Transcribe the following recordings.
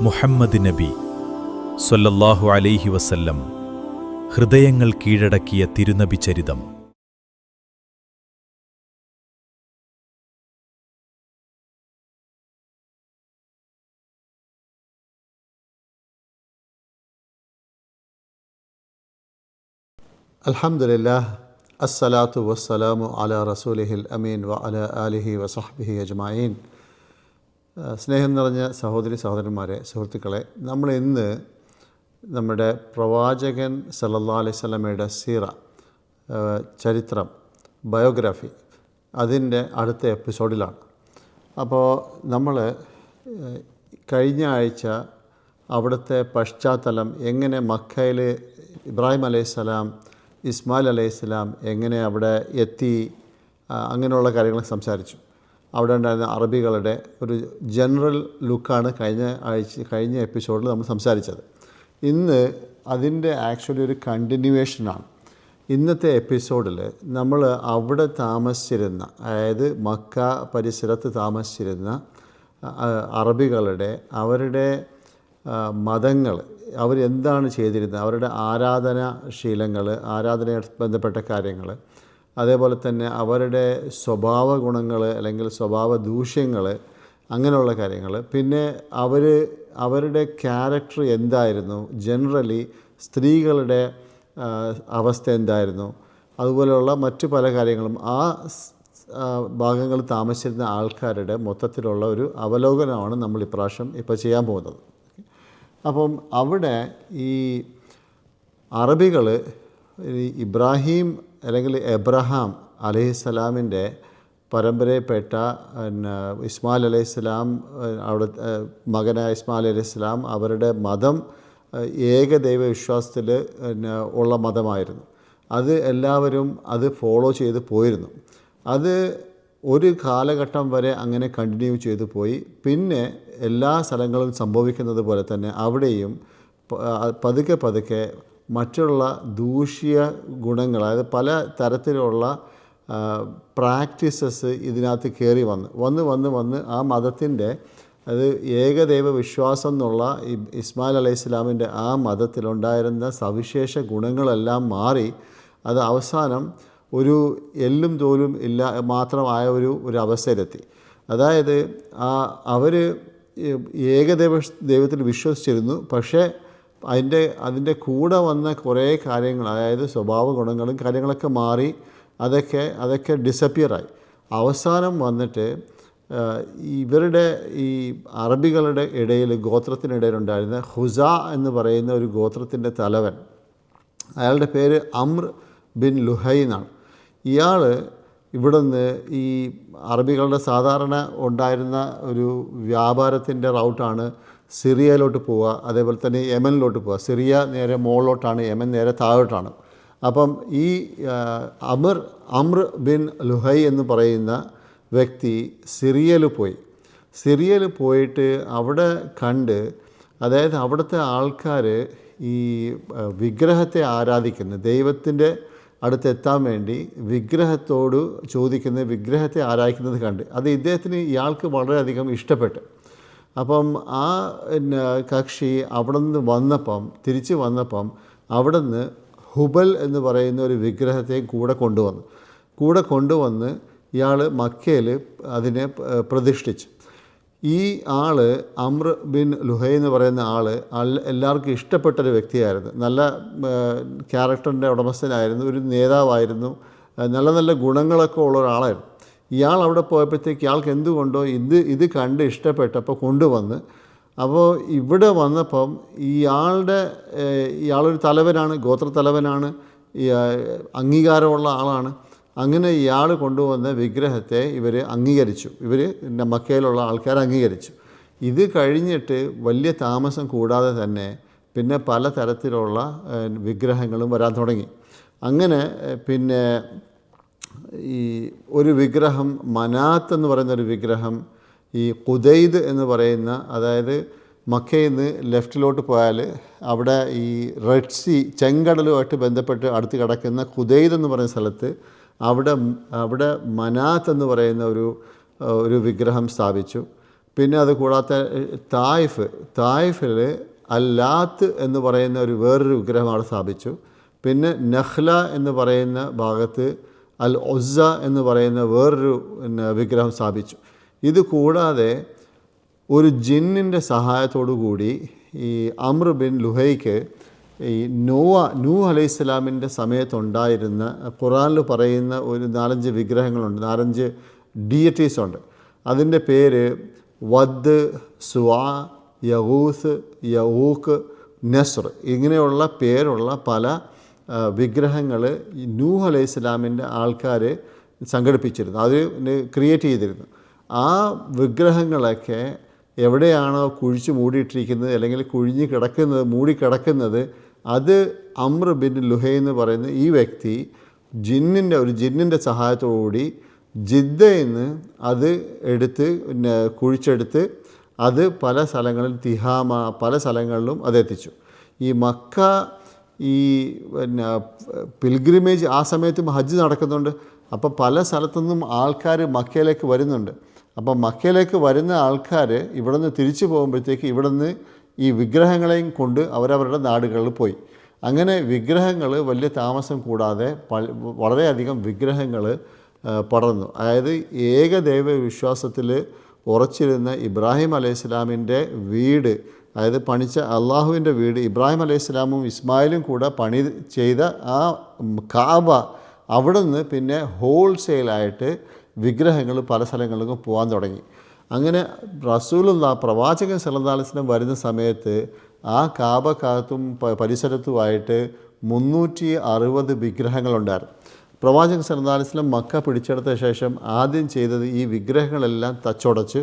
മുഹമ്മദ് നബി സ്വല്ലല്ലാഹു അലൈഹി വസല്ലം ഹൃദയങ്ങൾ കീഴടക്കിയ തിരുനബി ചരിതം. അൽഹംദുലില്ലാഹ് അസ്സലാത്തു വസ്സലാമു അലാ റസൂലിഹിൽ അമീൻ വ അലാ ആലിഹി വസഹ്ബിഹി അജ്മഈൻ. സ്നേഹം നിറഞ്ഞ സഹോദരന്മാരെ, സുഹൃത്തുക്കളെ, നമ്മൾ ഇന്ന് നമ്മുടെ പ്രവാചകൻ സല്ലല്ലാഹു അലൈഹി വസല്ലമയുടെ സീറ, ചരിത്രം, ബയോഗ്രാഫി, അതിൻ്റെ അടുത്ത എപ്പിസോഡിലാണ്. അപ്പോൾ നമ്മൾ കഴിഞ്ഞ ആഴ്ച അവിടുത്തെ പശ്ചാത്തലം, എങ്ങനെ മക്കയിൽ ഇബ്രാഹിം അലൈഹിസ്സലാം, ഇസ്മായിൽ അലൈഹിസ്സലാം എങ്ങനെ അവിടെ എത്തി, അങ്ങനെയുള്ള കാര്യങ്ങൾ സംസാരിച്ചു. അവിടെ ഉണ്ടായിരുന്ന അറബികളുടെ ഒരു ജനറൽ ലുക്കാണ് കഴിഞ്ഞ എപ്പിസോഡിൽ നമ്മൾ സംസാരിച്ചത്. ഇന്ന് അതിൻ്റെ ആക്ച്വലി ഒരു കണ്ടിന്യൂവേഷനാണ്. ഇന്നത്തെ എപ്പിസോഡിൽ നമ്മൾ അവിടെ താമസിച്ചിരുന്ന, അതായത് മക്ക പരിസരത്ത് താമസിച്ചിരുന്ന അറബികളുടെ അവരുടെ മതങ്ങൾ, അവരെന്താണ് ചെയ്തിരുന്നത്, അവരുടെ ആരാധനാശീലങ്ങൾ, ആരാധനയായി ബന്ധപ്പെട്ട കാര്യങ്ങൾ, അതേപോലെ തന്നെ അവരുടെ സ്വഭാവ ഗുണങ്ങൾ അല്ലെങ്കിൽ സ്വഭാവ ദൂഷ്യങ്ങൾ, അങ്ങനെയുള്ള കാര്യങ്ങൾ, പിന്നെ അവരുടെ ക്യാരക്ടർ എന്തായിരുന്നു, ജനറലി സ്ത്രീകളുടെ അവസ്ഥ എന്തായിരുന്നു, അതുപോലെയുള്ള മറ്റു പല കാര്യങ്ങളും ആ ഭാഗങ്ങൾ താമസിച്ചിരുന്ന ആൾക്കാരുടെ മൊത്തത്തിലുള്ള ഒരു അവലോകനമാണ് നമ്മൾ ഇപ്രാവശ്യം ഇപ്പോൾ ചെയ്യാൻ പോകുന്നത്. അപ്പം അവിടെ ഈ അറബികൾ ഇബ്രാഹിം അല്ലെങ്കിൽ എബ്രഹാം അലൈഹിസ്സലാമിൻ്റെ പരമ്പരയിൽപ്പെട്ട ഇസ്മായിൽ അലൈഹിസ്സലാം, അവിടെ മകനായ ഇസ്മായിൽ അലൈഹിസ്സലാം, അവരുടെ മതം ഏകദൈവ വിശ്വാസത്തിൽ ഉള്ള മതമായിരുന്നു. അത് എല്ലാവരും അത് ഫോളോ ചെയ്ത് പോയിരുന്നു. അത് ഒരു കാലഘട്ടം വരെ അങ്ങനെ കണ്ടിന്യൂ ചെയ്തു പോയി. പിന്നെ എല്ലാ സ്ഥലങ്ങളും സംഭവിക്കുന്നത് പോലെ തന്നെ അവിടെയും പതുക്കെ മറ്റുള്ള ദൂഷ്യ ഗുണങ്ങൾ, അതായത് പല തരത്തിലുള്ള പ്രാക്ടീസസ് ഇതിനകത്ത് കയറി വന്ന് ആ മതത്തിൻ്റെ, അത് ഏകദൈവ വിശ്വാസം എന്നുള്ള ഇസ്മായിൽ അലൈഹിസ്സലാമിൻ്റെ ആ മതത്തിലുണ്ടായിരുന്ന സവിശേഷ ഗുണങ്ങളെല്ലാം മാറി അത് അവസാനം ഒരു എല്ലും തോലും ഇല്ല മാത്രമായ ഒരു അവസ്ഥയിലെത്തി. അതായത് അവർ ദൈവത്തിൽ വിശ്വസിച്ചിരുന്നു, പക്ഷേ അതിൻ്റെ കൂടെ വന്ന കുറേ കാര്യങ്ങൾ, അതായത് സ്വഭാവ ഗുണങ്ങളും കാര്യങ്ങളൊക്കെ മാറി അതൊക്കെ ഡിസപ്പിയറായി. അവസാനം വന്നിട്ട് ഇവരുടെ ഈ അറബികളുടെ ഇടയിൽ, ഗോത്രത്തിനിടയിലുണ്ടായിരുന്ന ഹുസ എന്ന് പറയുന്ന ഒരു ഗോത്രത്തിൻ്റെ തലവൻ, അയാളുടെ പേര് അംർ ബിൻ ലുഹൈ എന്നാണ്. ഇയാൾ ഇവിടുന്ന് ഈ അറബികളുടെ സാധാരണ ഉണ്ടായിരുന്ന ഒരു വ്യാപാരത്തിൻ്റെ റൗട്ടാണ് സിറിയയിലോട്ട് പോവുക, അതേപോലെ തന്നെ യമനിലോട്ട് പോവുക. സിറിയ നേരെ മുകളിലോട്ടാണ്, യമൻ നേരെ താഴോട്ടാണ്. അപ്പം ഈ അംർ ബിൻ ലുഹൈ എന്ന് പറയുന്ന വ്യക്തി സിറിയയിൽ പോയിട്ട് അവിടെ കണ്ട്, അതായത് അവിടുത്തെ ആൾക്കാർ ഈ വിഗ്രഹത്തെ ആരാധിക്കുന്ന, ദൈവത്തിൻ്റെ അടുത്തെത്താൻ വേണ്ടി വിഗ്രഹത്തോട് ചോദിക്കുന്ന, വിഗ്രഹത്തെ ആരാധിക്കുന്നത് കണ്ട് അത് ഇയാൾക്ക് വളരെയധികം ഇഷ്ടപ്പെട്ടു. അപ്പം ആ കക്ഷി അവിടെ നിന്ന് തിരിച്ച് വന്നപ്പം അവിടെ നിന്ന് ഹുബൽ എന്ന് പറയുന്ന ഒരു വിഗ്രഹത്തെ കൂടെ കൊണ്ടുവന്ന് ഇയാൾ മക്കയിൽ അതിനെ പ്രതിഷ്ഠിച്ചു. ഈ ആൾ അംർ ബിൻ ലുഹൈ എന്ന് പറയുന്ന എല്ലാവർക്കും ഇഷ്ടപ്പെട്ടൊരു വ്യക്തിയായിരുന്നു. നല്ല ക്യാരക്ടറിൻ്റെ ഉടമസ്ഥനായിരുന്നു, ഒരു നേതാവായിരുന്നു, നല്ല നല്ല ഗുണങ്ങളൊക്കെ ഉള്ള ഒരാളായിരുന്നു. ഇയാൾ അവിടെ പോയപ്പോഴത്തേക്ക് ഇയാൾക്ക് എന്തുകൊണ്ടോ ഇത് കണ്ട് ഇഷ്ടപ്പെട്ടപ്പോൾ കൊണ്ടുവന്ന്, അപ്പോൾ ഇവിടെ വന്നപ്പം ഇയാളൊരു തലവനാണ്, ഗോത്രത്തലവനാണ്, അംഗീകാരമുള്ള ആളാണ്. അങ്ങനെ ഇയാൾ കൊണ്ടുവന്ന വിഗ്രഹത്തെ അംഗീകരിച്ചു. മക്കയിലുള്ള ആൾക്കാർ അംഗീകരിച്ചു. ഇത് കഴിഞ്ഞിട്ട് വലിയ താമസം കൂടാതെ തന്നെ പിന്നെ പല തരത്തിലുള്ള വിഗ്രഹങ്ങളും വരാൻ തുടങ്ങി. അങ്ങനെ പിന്നെ ഈ ഒരു വിഗ്രഹം, മനാത്ത് എന്ന് പറയുന്ന ഒരു വിഗ്രഹം, ഈ ഖുദൈദ് എന്ന് പറയുന്ന, അതായത് മക്കയിൽ നിന്ന് ലെഫ്റ്റിലോട്ട് പോയാൽ അവിടെ ഈ റെഡ് സീ, ചെങ്കടലുമായിട്ട് ബന്ധപ്പെട്ട് അടുത്ത് കിടക്കുന്ന ഖുദൈദ് എന്ന് പറയുന്ന സ്ഥലത്ത് അവിടെ മനാത്ത് എന്ന് പറയുന്ന ഒരു വിഗ്രഹം സ്ഥാപിച്ചു. പിന്നെ അത് കൂടാതെ തായിഫിൽ അല്ലാത്ത് എന്ന് പറയുന്ന വേറൊരു വിഗ്രഹം അവിടെ സ്ഥാപിച്ചു. പിന്നെ നഹ്ല എന്ന് പറയുന്ന ഭാഗത്ത് അൽ ഒസ്സ എന്ന് പറയുന്ന വേറൊരു വിഗ്രഹം സ്ഥാപിച്ചു. ഇത് കൂടാതെ ഒരു ജിന്നിൻ്റെ സഹായത്തോടു കൂടി ഈ അമ്ർ ബിൻ ലുഹൈക്ക് ഈ നൂഹ് അലൈഹിസ്സലാമിൻ്റെ സമയത്തുണ്ടായിരുന്ന ഖുറാനിൽ പറയുന്ന 4-5 വിഗ്രഹങ്ങളുണ്ട്, 4-5 ഡീയറ്റീസ് ഉണ്ട്. അതിൻ്റെ പേര് വദ്, സുവാ, യഗൂസ്, യഊക്ക്, നസ്ർ ഇങ്ങനെയുള്ള പേരുള്ള പല വിഗ്രഹങ്ങൾ നൂഹ് അലൈഹിസ്സലാമിൻ്റെ ആൾക്കാർ സംഘടിപ്പിച്ചിരുന്നു, അത് ക്രിയേറ്റ് ചെയ്തിരുന്നു. ആ വിഗ്രഹങ്ങളൊക്കെ എവിടെയാണോ കുഴിച്ച് മൂടിയിട്ടിരിക്കുന്നത് അല്ലെങ്കിൽ കുഴിഞ്ഞ് കിടക്കുന്നത്, മൂടിക്കിടക്കുന്നത്, അത് അമ്ർ ബിൻ ലുഹൈ എന്ന് പറയുന്ന ഈ വ്യക്തി ജിന്നിൻ്റെ സഹായത്തോടുകൂടി ജിദ്ദയിൽ നിന്ന് അത് എടുത്ത് കുഴിച്ചെടുത്ത് അത് പല സ്ഥലങ്ങളിൽ തിഹാമ പല സ്ഥലങ്ങളിലും അതെത്തിച്ചു. ഈ മക്ക ഈ പിൽഗ്രിമേജ് ആ സമയത്തും ഹജ്ജ് നടക്കുന്നുണ്ട്. അപ്പോൾ പല സ്ഥലത്തുനിന്നും ആൾക്കാർ മക്കയിലേക്ക് വരുന്നുണ്ട്. അപ്പം മക്കയിലേക്ക് വരുന്ന ആൾക്കാർ ഇവിടെ നിന്ന് തിരിച്ചു പോകുമ്പോഴത്തേക്ക് ഇവിടെ നിന്ന് ഈ വിഗ്രഹങ്ങളെയും കൊണ്ട് അവരവരുടെ നാടുകളിൽ പോയി. അങ്ങനെ വിഗ്രഹങ്ങൾ വലിയ താമസം കൂടാതെ വളരെയധികം വിഗ്രഹങ്ങൾ പടർന്നു. അതായത് ഏകദൈവ വിശ്വാസത്തിൽ ഉറച്ചിരുന്ന ഇബ്രാഹിം അലൈഹിസ്സലാമിൻ്റെ വീട്, അതായത് പണിച്ച അള്ളാഹുവിൻ്റെ വീട്, ഇബ്രാഹിം അലൈഹിസ്സലാമും ഇസ്മായിലും കൂടെ പണി ചെയ്ത ആ കാബ, അവിടെ നിന്ന് പിന്നെ ഹോൾസെയിലായിട്ട് വിഗ്രഹങ്ങൾ പല സ്ഥലങ്ങളിലും പോകാൻ തുടങ്ങി. അങ്ങനെ പ്രവാചകൻ സല്ലല്ലാഹു അലൈഹി വസല്ലം വരുന്ന സമയത്ത് ആ കാബക്കകത്തും പരിസരത്തുമായിട്ട് 360 വിഗ്രഹങ്ങളുണ്ടായിരുന്നു. പ്രവാചകൻ സല്ലല്ലാഹു അലൈഹി വസല്ലം മക്ക പിടിച്ചെടുത്ത ശേഷം ആദ്യം ചെയ്തത് ഈ വിഗ്രഹങ്ങളെല്ലാം തച്ചുടച്ച്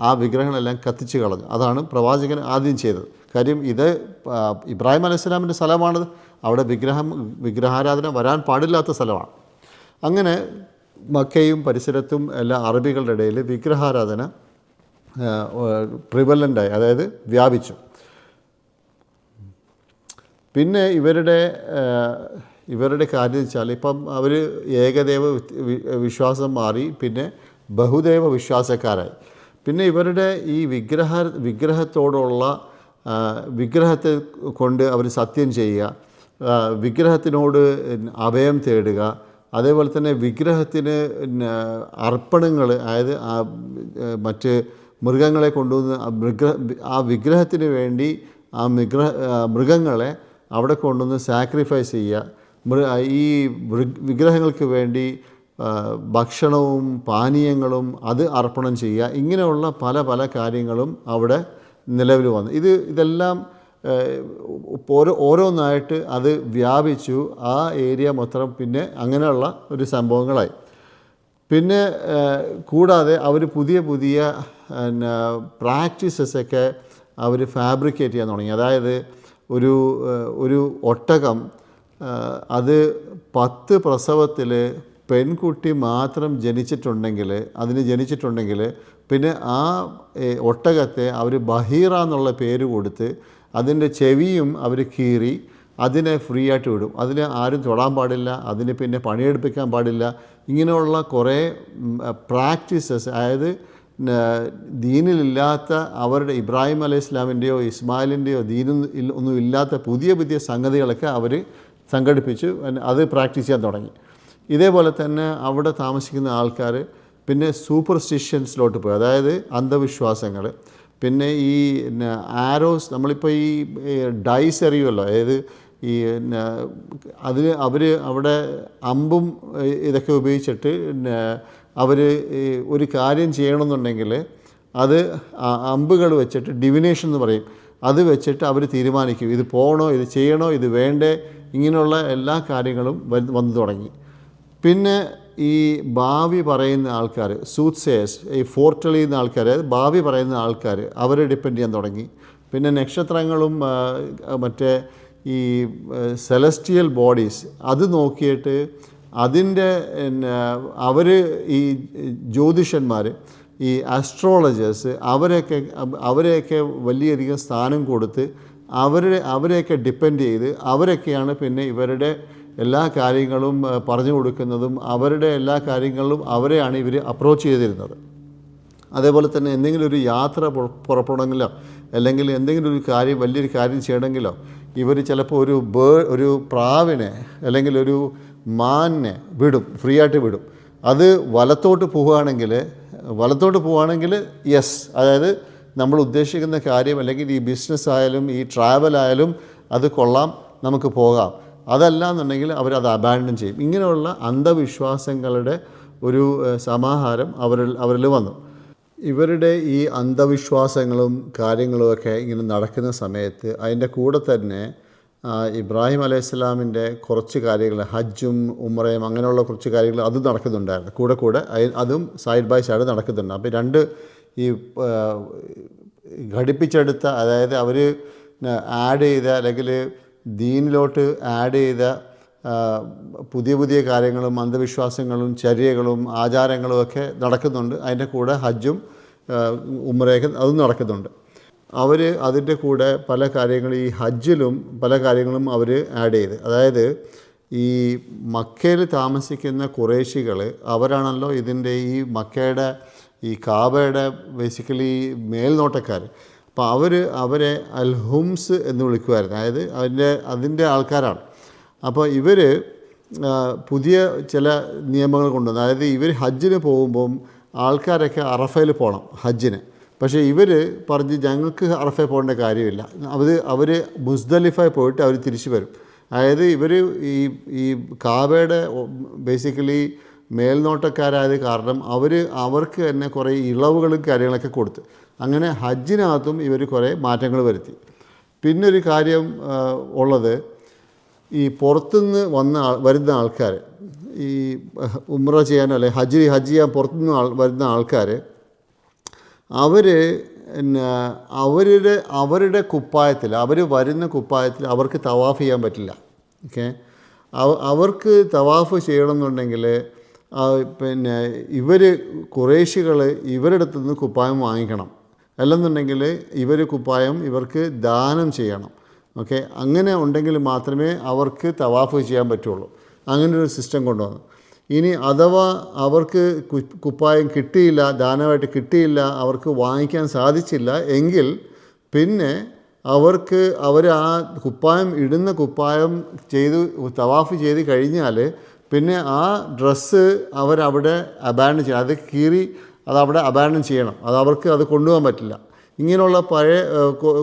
ആ വിഗ്രഹങ്ങളെല്ലാം കത്തിച്ച് കളഞ്ഞു. അതാണ് പ്രവാചകൻ ആദ്യം ചെയ്തത്. കാര്യം ഇത് ഇബ്രാഹിം അലൈഹിസ്സലാമിൻ്റെ സ്ഥലമാണത്, അവിടെ വിഗ്രഹാരാധന വരാൻ പാടില്ലാത്ത സ്ഥലമാണ്. അങ്ങനെ മക്കയും പരിസരത്തും എല്ലാ അറബികളുടെ ഇടയിൽ വിഗ്രഹാരാധന പ്രിവലൻ്റായി, അതായത് വ്യാപിച്ചു. പിന്നെ ഇവരുടെ കാര്യം വെച്ചാൽ ഇപ്പം അവർ ഏകദൈവ വിശ്വാസം മാറി പിന്നെ ബഹുദൈവ വിശ്വാസക്കാരായി. പിന്നെ ഇവരുടെ ഈ വിഗ്രഹത്തോടുള്ള വിഗ്രഹത്തെ കൊണ്ട് അവർ സത്യം ചെയ്യുക, വിഗ്രഹത്തിനോട് അഭയം തേടുക, അതേപോലെ തന്നെ വിഗ്രഹത്തിന് അർപ്പണങ്ങൾ, അതായത് മറ്റ് മൃഗങ്ങളെ കൊണ്ടുവന്ന് ആ വിഗ്രഹത്തിന് വേണ്ടി ആ മൃഗങ്ങളെ അവിടെ കൊണ്ടുവന്ന് സാക്രിഫൈസ് ചെയ്യുക, ഈ വിഗ്രഹങ്ങൾക്ക് വേണ്ടി ഭക്ഷണവും പാനീയങ്ങളും അത് അർപ്പണം ചെയ്യുക, ഇങ്ങനെയുള്ള പല പല കാര്യങ്ങളും അവിടെ നിലവിൽ വന്നു. ഇതെല്ലാം ഓരോന്നായിട്ട് അത് വ്യാപിച്ചു. ആ ഏരിയ മൊത്തം പിന്നെ അങ്ങനെയുള്ള ഒരു സംഭവങ്ങളായി. പിന്നെ കൂടാതെ അവർ പുതിയ പ്രാക്ടീസസൊക്കെ അവർ ഫാബ്രിക്കേറ്റ് ചെയ്യാൻ തുടങ്ങി. അതായത് ഒരു ഒട്ടകം അത് 10 പ്രസവത്തിൽ പെൺകുട്ടി മാത്രം ജനിച്ചിട്ടുണ്ടെങ്കിൽ പിന്നെ ആ ഒട്ടകത്തെ അവർ ബഹീറ എന്നുള്ള പേര് കൊടുത്ത് അതിൻ്റെ ചെവിയും അവർ കീറി അതിനെ ഫ്രീ ആയിട്ട് വിടും. അതിനെ ആരും തൊടാൻ പാടില്ല, അതിന് പിന്നെ പണിയെടുപ്പിക്കാൻ പാടില്ല. ഇങ്ങനെയുള്ള കുറേ പ്രാക്ടീസസ്, അതായത് ദീനിലില്ലാത്ത അവരുടെ ഇബ്രാഹിം അലൈഹി ഇസ്ലാമിൻ്റെയോ ഇസ്മായിലിൻ്റെയോ ഒന്നും ഇല്ലാത്ത പുതിയ സംഗതികളൊക്കെ അവർ സംഘടിപ്പിച്ച് അത് പ്രാക്ടീസ് ചെയ്യാൻ തുടങ്ങി. ഇതേപോലെ തന്നെ അവിടെ താമസിക്കുന്ന ആൾക്കാർ പിന്നെ സൂപ്പർസ്റ്റിഷ്യൻസിലോട്ട് പോയി, അതായത് അന്ധവിശ്വാസങ്ങൾ. പിന്നെ ഈ ആരോസ്, നമ്മളിപ്പോൾ ഈ ഡൈസ് എറിയുമല്ലോ, അതായത് ഈ അവർ അവിടെ അമ്പും ഇതൊക്കെ ഉപയോഗിച്ചിട്ട് അവർ ഒരു കാര്യം ചെയ്യണമെന്നുണ്ടെങ്കിൽ അത് അമ്പുകൾ വെച്ചിട്ട് ഡിവിനേഷൻ എന്ന് പറയും, അത് വെച്ചിട്ട് അവർ തീരുമാനിക്കും ഇത് പോകണോ, ഇത് ചെയ്യണോ, ഇത് വേണ്ടേ, ഇങ്ങനെയുള്ള എല്ലാ കാര്യങ്ങളും വന്നു തുടങ്ങി. പിന്നെ ഈ ഭാവി പറയുന്ന ആൾക്കാർ, സൂത്ത്സേഴ്സ്, ഈ ഫോർട്ടളി ചെയ്യുന്ന ആൾക്കാർ, ഭാവി പറയുന്ന ആൾക്കാർ, അവരെ ഡിപ്പെൻഡ് ചെയ്യാൻ തുടങ്ങി. പിന്നെ നക്ഷത്രങ്ങളും മറ്റേ ഈ സെലസ്റ്റിയൽ ബോഡീസ് അത് നോക്കിയിട്ട് അതിൻ്റെ അവർ ഈ ജ്യോതിഷന്മാർ, ഈ ആസ്ട്രോളജേഴ്സ്, അവരെയൊക്കെ വലിയധികം സ്ഥാനം കൊടുത്ത് അവരെയൊക്കെ ഡിപ്പെൻഡ് ചെയ്ത് അവരൊക്കെയാണ് പിന്നെ ഇവരുടെ എല്ലാ കാര്യങ്ങളും പറഞ്ഞു കൊടുക്കുന്നതും അവരുടെ എല്ലാ കാര്യങ്ങളിലും അവരെയാണ് ഇവർ അപ്രോച്ച് ചെയ്തിരുന്നത്. അതേപോലെ തന്നെ എന്തെങ്കിലും ഒരു യാത്ര പുറപ്പെടണമെങ്കിലോ അല്ലെങ്കിൽ എന്തെങ്കിലും ഒരു കാര്യം വലിയൊരു കാര്യം ചെയ്യണമെങ്കിലോ ഇവർ ചിലപ്പോൾ ഒരു പ്രാവിനെ അല്ലെങ്കിൽ ഒരു മാനിനെ വിടും, ഫ്രീ ആയിട്ട് വിടും. അത് വലത്തോട്ട് പോവുകയാണെങ്കിൽ യെസ്, അതായത് നമ്മൾ ഉദ്ദേശിക്കുന്ന കാര്യം അല്ലെങ്കിൽ ഈ ബിസിനസ് ആയാലും ഈ ട്രാവൽ ആയാലും അത് കൊള്ളാം, നമുക്ക് പോകാം. അതല്ല എന്നുണ്ടെങ്കിൽ അവരത് അബാൻഡൻ ചെയ്യും. ഇങ്ങനെയുള്ള അന്ധവിശ്വാസങ്ങളുടെ ഒരു സമാഹാരം അവരിൽ വന്നു. ഇവരുടെ ഈ അന്ധവിശ്വാസങ്ങളും കാര്യങ്ങളുമൊക്കെ ഇങ്ങനെ നടക്കുന്ന സമയത്ത് അതിൻ്റെ കൂടെ തന്നെ ഇബ്രാഹിം അലൈഹിസ്സലാമിൻ്റെ കുറച്ച് കാര്യങ്ങൾ, ഹജ്ജും ഉംറയും അങ്ങനെയുള്ള കുറച്ച് കാര്യങ്ങൾ അതും നടക്കുന്നുണ്ടായിരുന്നു. കൂടെ അതും സൈഡ് ബൈ സൈഡ് നടക്കുന്നുണ്ട്. അപ്പോൾ രണ്ട് ഈ ഘടിപ്പിച്ചെടുത്ത, അതായത് അവർ ആഡ് ചെയ്ത അല്ലെങ്കിൽ ദീനിലോട്ട് ആഡ് ചെയ്ത പുതിയ കാര്യങ്ങളും അന്ധവിശ്വാസങ്ങളും ചര്യകളും ആചാരങ്ങളും ഒക്കെ നടക്കുന്നുണ്ട്. അതിൻ്റെ കൂടെ ഹജ്ജും ഉംറയൊക്കെ അതും നടക്കുന്നുണ്ട്. അവർ അതിൻ്റെ കൂടെ പല കാര്യങ്ങൾ, ഈ ഹജ്ജിലും പല കാര്യങ്ങളും അവർ ആഡ് ചെയ്ത്, അതായത് ഈ മക്കയിൽ താമസിക്കുന്ന ഖുറൈശികൾ അവരാണല്ലോ ഇതിൻ്റെ ഈ മക്കയുടെ ഈ കാബയുടെ ബേസിക്കലി മേൽനോട്ടക്കാർ. അപ്പോൾ അവരെ അൽ ഹുംസ് എന്ന് വിളിക്കുമായിരുന്നു, അതായത് അതിൻ്റെ ആൾക്കാരാണ്. അപ്പോൾ ഇവർ പുതിയ ചില നിയമങ്ങൾ കൊണ്ടുവന്നു. അതായത് ഇവർ ഹജ്ജിന് പോകുമ്പം ആൾക്കാരൊക്കെ അറഫയിൽ പോകണം ഹജ്ജിന്. പക്ഷേ ഇവർ പറഞ്ഞ് ഞങ്ങൾക്ക് അറഫയിൽ പോകേണ്ട കാര്യമില്ല, അവർ മുസ്ദലിഫയിൽ പോയിട്ട് അവർ തിരിച്ചു വരും. അതായത് ഇവർ ഈ കാബയുടെ ബേസിക്കലി മേൽനോട്ടക്കാരായത് കാരണം അവർക്ക് തന്നെ കുറേ ഇളവുകളും കാര്യങ്ങളൊക്കെ കൊടുത്ത് അങ്ങനെ ഹജ്ജിനകത്തും ഇവർ കുറേ മാറ്റങ്ങൾ വരുത്തി. പിന്നൊരു കാര്യം ഉള്ളത്, ഈ പുറത്തുനിന്ന് വരുന്ന ആൾക്കാർ, ഈ ഉംറ ചെയ്യാനോ അല്ലെ ഹജ്ജ് ചെയ്യാൻ പുറത്തുനിന്ന് വരുന്ന ആൾക്കാർ, അവരുടെ കുപ്പായത്തിൽ, അവർ വരുന്ന കുപ്പായത്തിൽ അവർക്ക് തവാഫ് ചെയ്യാൻ പറ്റില്ല. ഓക്കെ, അവർക്ക് തവാഫ് ചെയ്യണമെന്നുണ്ടെങ്കിൽ പിന്നെ ഖുറൈശികൾ ഇവരുടെ അടുത്ത് നിന്ന് കുപ്പായം വാങ്ങിക്കണം, അല്ലെന്നുണ്ടെങ്കിൽ കുപ്പായം ഇവർക്ക് ദാനം ചെയ്യണം. ഓക്കെ, അങ്ങനെ ഉണ്ടെങ്കിൽ മാത്രമേ അവർക്ക് തവാഫ് ചെയ്യാൻ പറ്റുള്ളൂ. അങ്ങനൊരു സിസ്റ്റം കൊണ്ടുവന്നു. ഇനി അഥവാ അവർക്ക് കുപ്പായം കിട്ടിയില്ല, ദാനമായിട്ട് കിട്ടിയില്ല, അവർക്ക് വാങ്ങിക്കാൻ സാധിച്ചില്ല എങ്കിൽ പിന്നെ അവർ ആ കുപ്പായം ഇടുന്ന കുപ്പായം തവാഫ് ചെയ്ത് കഴിഞ്ഞാൽ പിന്നെ ആ ഡ്രസ്സ് അവരവിടെ അബാൻഡൻ ചെയ്യണം, അത് കീറി അതവിടെ അബാൻഡൻ ചെയ്യണം, അത് കൊണ്ടുപോകാൻ പറ്റില്ല. ഇങ്ങനെയുള്ള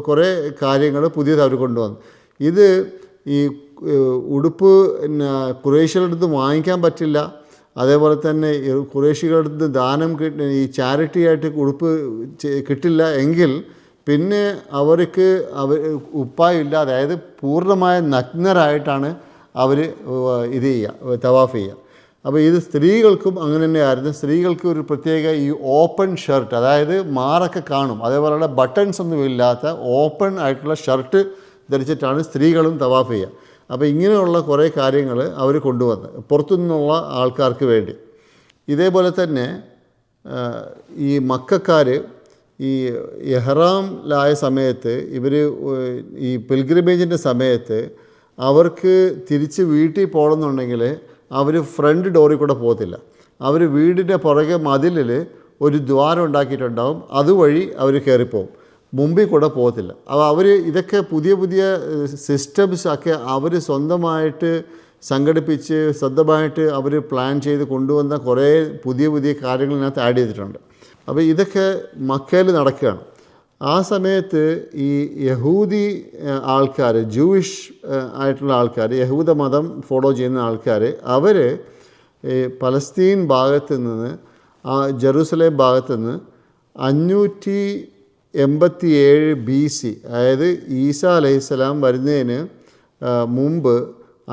കുറേ കാര്യങ്ങൾ പുതിയത് അവർ കൊണ്ടുവന്നു. ഇത് ഈ ഉടുപ്പ് ഖുറൈശികളുടെ അടുത്ത് വാങ്ങിക്കാൻ പറ്റില്ല, അതേപോലെ തന്നെ ഖുറൈശികളുടെ അടുത്ത് ദാനം ഈ ചാരിറ്റി ആയിട്ട് ഉടുപ്പ് കിട്ടില്ല എങ്കിൽ പിന്നെ അവർക്ക് ഉപ്പായില്ല, അതായത് പൂർണ്ണമായ നഗ്നരായിട്ടാണ് അവർ ഇത് ചെയ്യുക, തവാഫ് ചെയ്യുക. അപ്പോൾ ഇത് സ്ത്രീകൾക്കും അങ്ങനെ തന്നെയായിരുന്നു. സ്ത്രീകൾക്ക് ഒരു പ്രത്യേക ഈ ഓപ്പൺ ഷർട്ട്, അതായത് മാറൊക്കെ കാണും, അതേപോലെയുള്ള ബട്ടൺസ് ഒന്നും ഇല്ലാത്ത ഓപ്പൺ ആയിട്ടുള്ള ഷർട്ട് ധരിച്ചിട്ടാണ് സ്ത്രീകളും തവാഫ് ചെയ്യുക. അപ്പോൾ ഇങ്ങനെയുള്ള കുറേ കാര്യങ്ങൾ അവർ കൊണ്ടുവന്ന് പുറത്തുനിന്നുള്ള ആൾക്കാർക്ക് വേണ്ടി. ഇതേപോലെ തന്നെ ഈ മക്കക്കാർ ഈ എഹ്റാമിലായ സമയത്ത് ഈ പിൽഗ്രിമേജിൻ്റെ സമയത്ത് അവർക്ക് തിരിച്ച് വീട്ടിൽ പോകണമെന്നുണ്ടെങ്കിൽ അവർ ഫ്രണ്ട് ഡോറിൽ കൂടെ പോകത്തില്ല. അവർ വീടിൻ്റെ പുറകെ മതിലിൽ ഒരു ദ്വാരം ഉണ്ടാക്കിയിട്ടുണ്ടാവും, അതുവഴി അവർ കയറിപ്പോവും, മുമ്പിൽ കൂടെ പോകത്തില്ല. അപ്പോൾ ഇതൊക്കെ പുതിയ സിസ്റ്റംസ് ഒക്കെ അവർ സ്വന്തമായിട്ട് സംഘടിപ്പിച്ച് സ്വന്തമായിട്ട് അവർ പ്ലാൻ ചെയ്ത് കൊണ്ടുവന്ന കുറേ പുതിയ കാര്യങ്ങൾ ഇതിനകത്ത് ആഡ് ചെയ്തിട്ടുണ്ട്. അപ്പോൾ ഇതൊക്കെ മക്കയിൽ നടക്കുകയാണ്. ആ സമയത്ത് ഈ യഹൂദി ആൾക്കാർ, ജൂയിഷ് ആയിട്ടുള്ള ആൾക്കാർ, യഹൂദ മതം ഫോളോ ചെയ്യുന്ന ആൾക്കാർ, അവർ പലസ്തീൻ ഭാഗത്ത് നിന്ന് ജെറൂസലേം ഭാഗത്ത് നിന്ന് 587 BC, അതായത് ഈസാ അലൈഹിസ്സലാം വരുന്നതിന് മുമ്പ്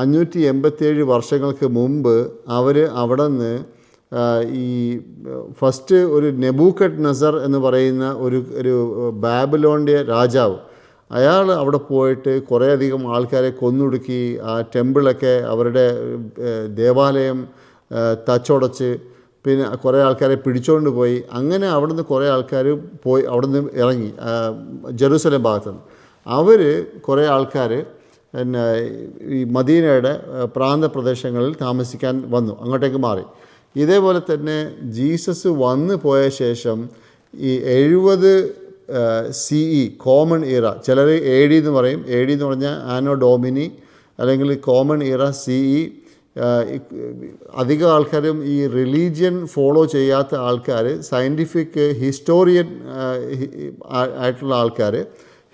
587 വർഷങ്ങൾക്ക് മുമ്പ് അവർ അവിടെ നിന്ന് ഈ ഫസ്റ്റ് ഒരു നെബൂക്കഡ്നസർ എന്ന് പറയുന്ന ഒരു ബാബിലോണിൻ്റെ രാജാവ്, അയാൾ അവിടെ പോയിട്ട് കുറേയധികം ആൾക്കാരെ കൊന്നൊടുക്കി, ആ ടെമ്പിളൊക്കെ അവരുടെ ദേവാലയം തച്ചുടച്ച് പിന്നെ കുറേ ആൾക്കാരെ പിടിച്ചുകൊണ്ട് പോയി. അങ്ങനെ അവിടുന്ന് കുറേ ആൾക്കാർ അവിടുന്ന് ഇറങ്ങി ജെറൂസലേം ഭാഗത്തുനിന്ന്. അവർ കുറേ ആൾക്കാർ ഈ മദീനയുടെ പ്രാന്തപ്രദേശങ്ങളിൽ താമസിക്കാൻ വന്നു, അങ്ങോട്ടേക്ക് മാറി. ഇതേപോലെ തന്നെ ജീസസ് വന്നു പോയ ശേഷം ഈ 70 CE കോമൺ ഇറ, ചിലർ AD എന്ന് പറയും. AD എന്ന് പറഞ്ഞാൽ ആനോ ഡോമിനി, അല്ലെങ്കിൽ കോമൺ ഇറ CE. അധികം ആൾക്കാരും ഈ റിലീജിയൻ ഫോളോ ചെയ്യാത്ത ആൾക്കാർ, സയൻറ്റിഫിക് ഹിസ്റ്റോറിയൻ ആയിട്ടുള്ള ആൾക്കാർ,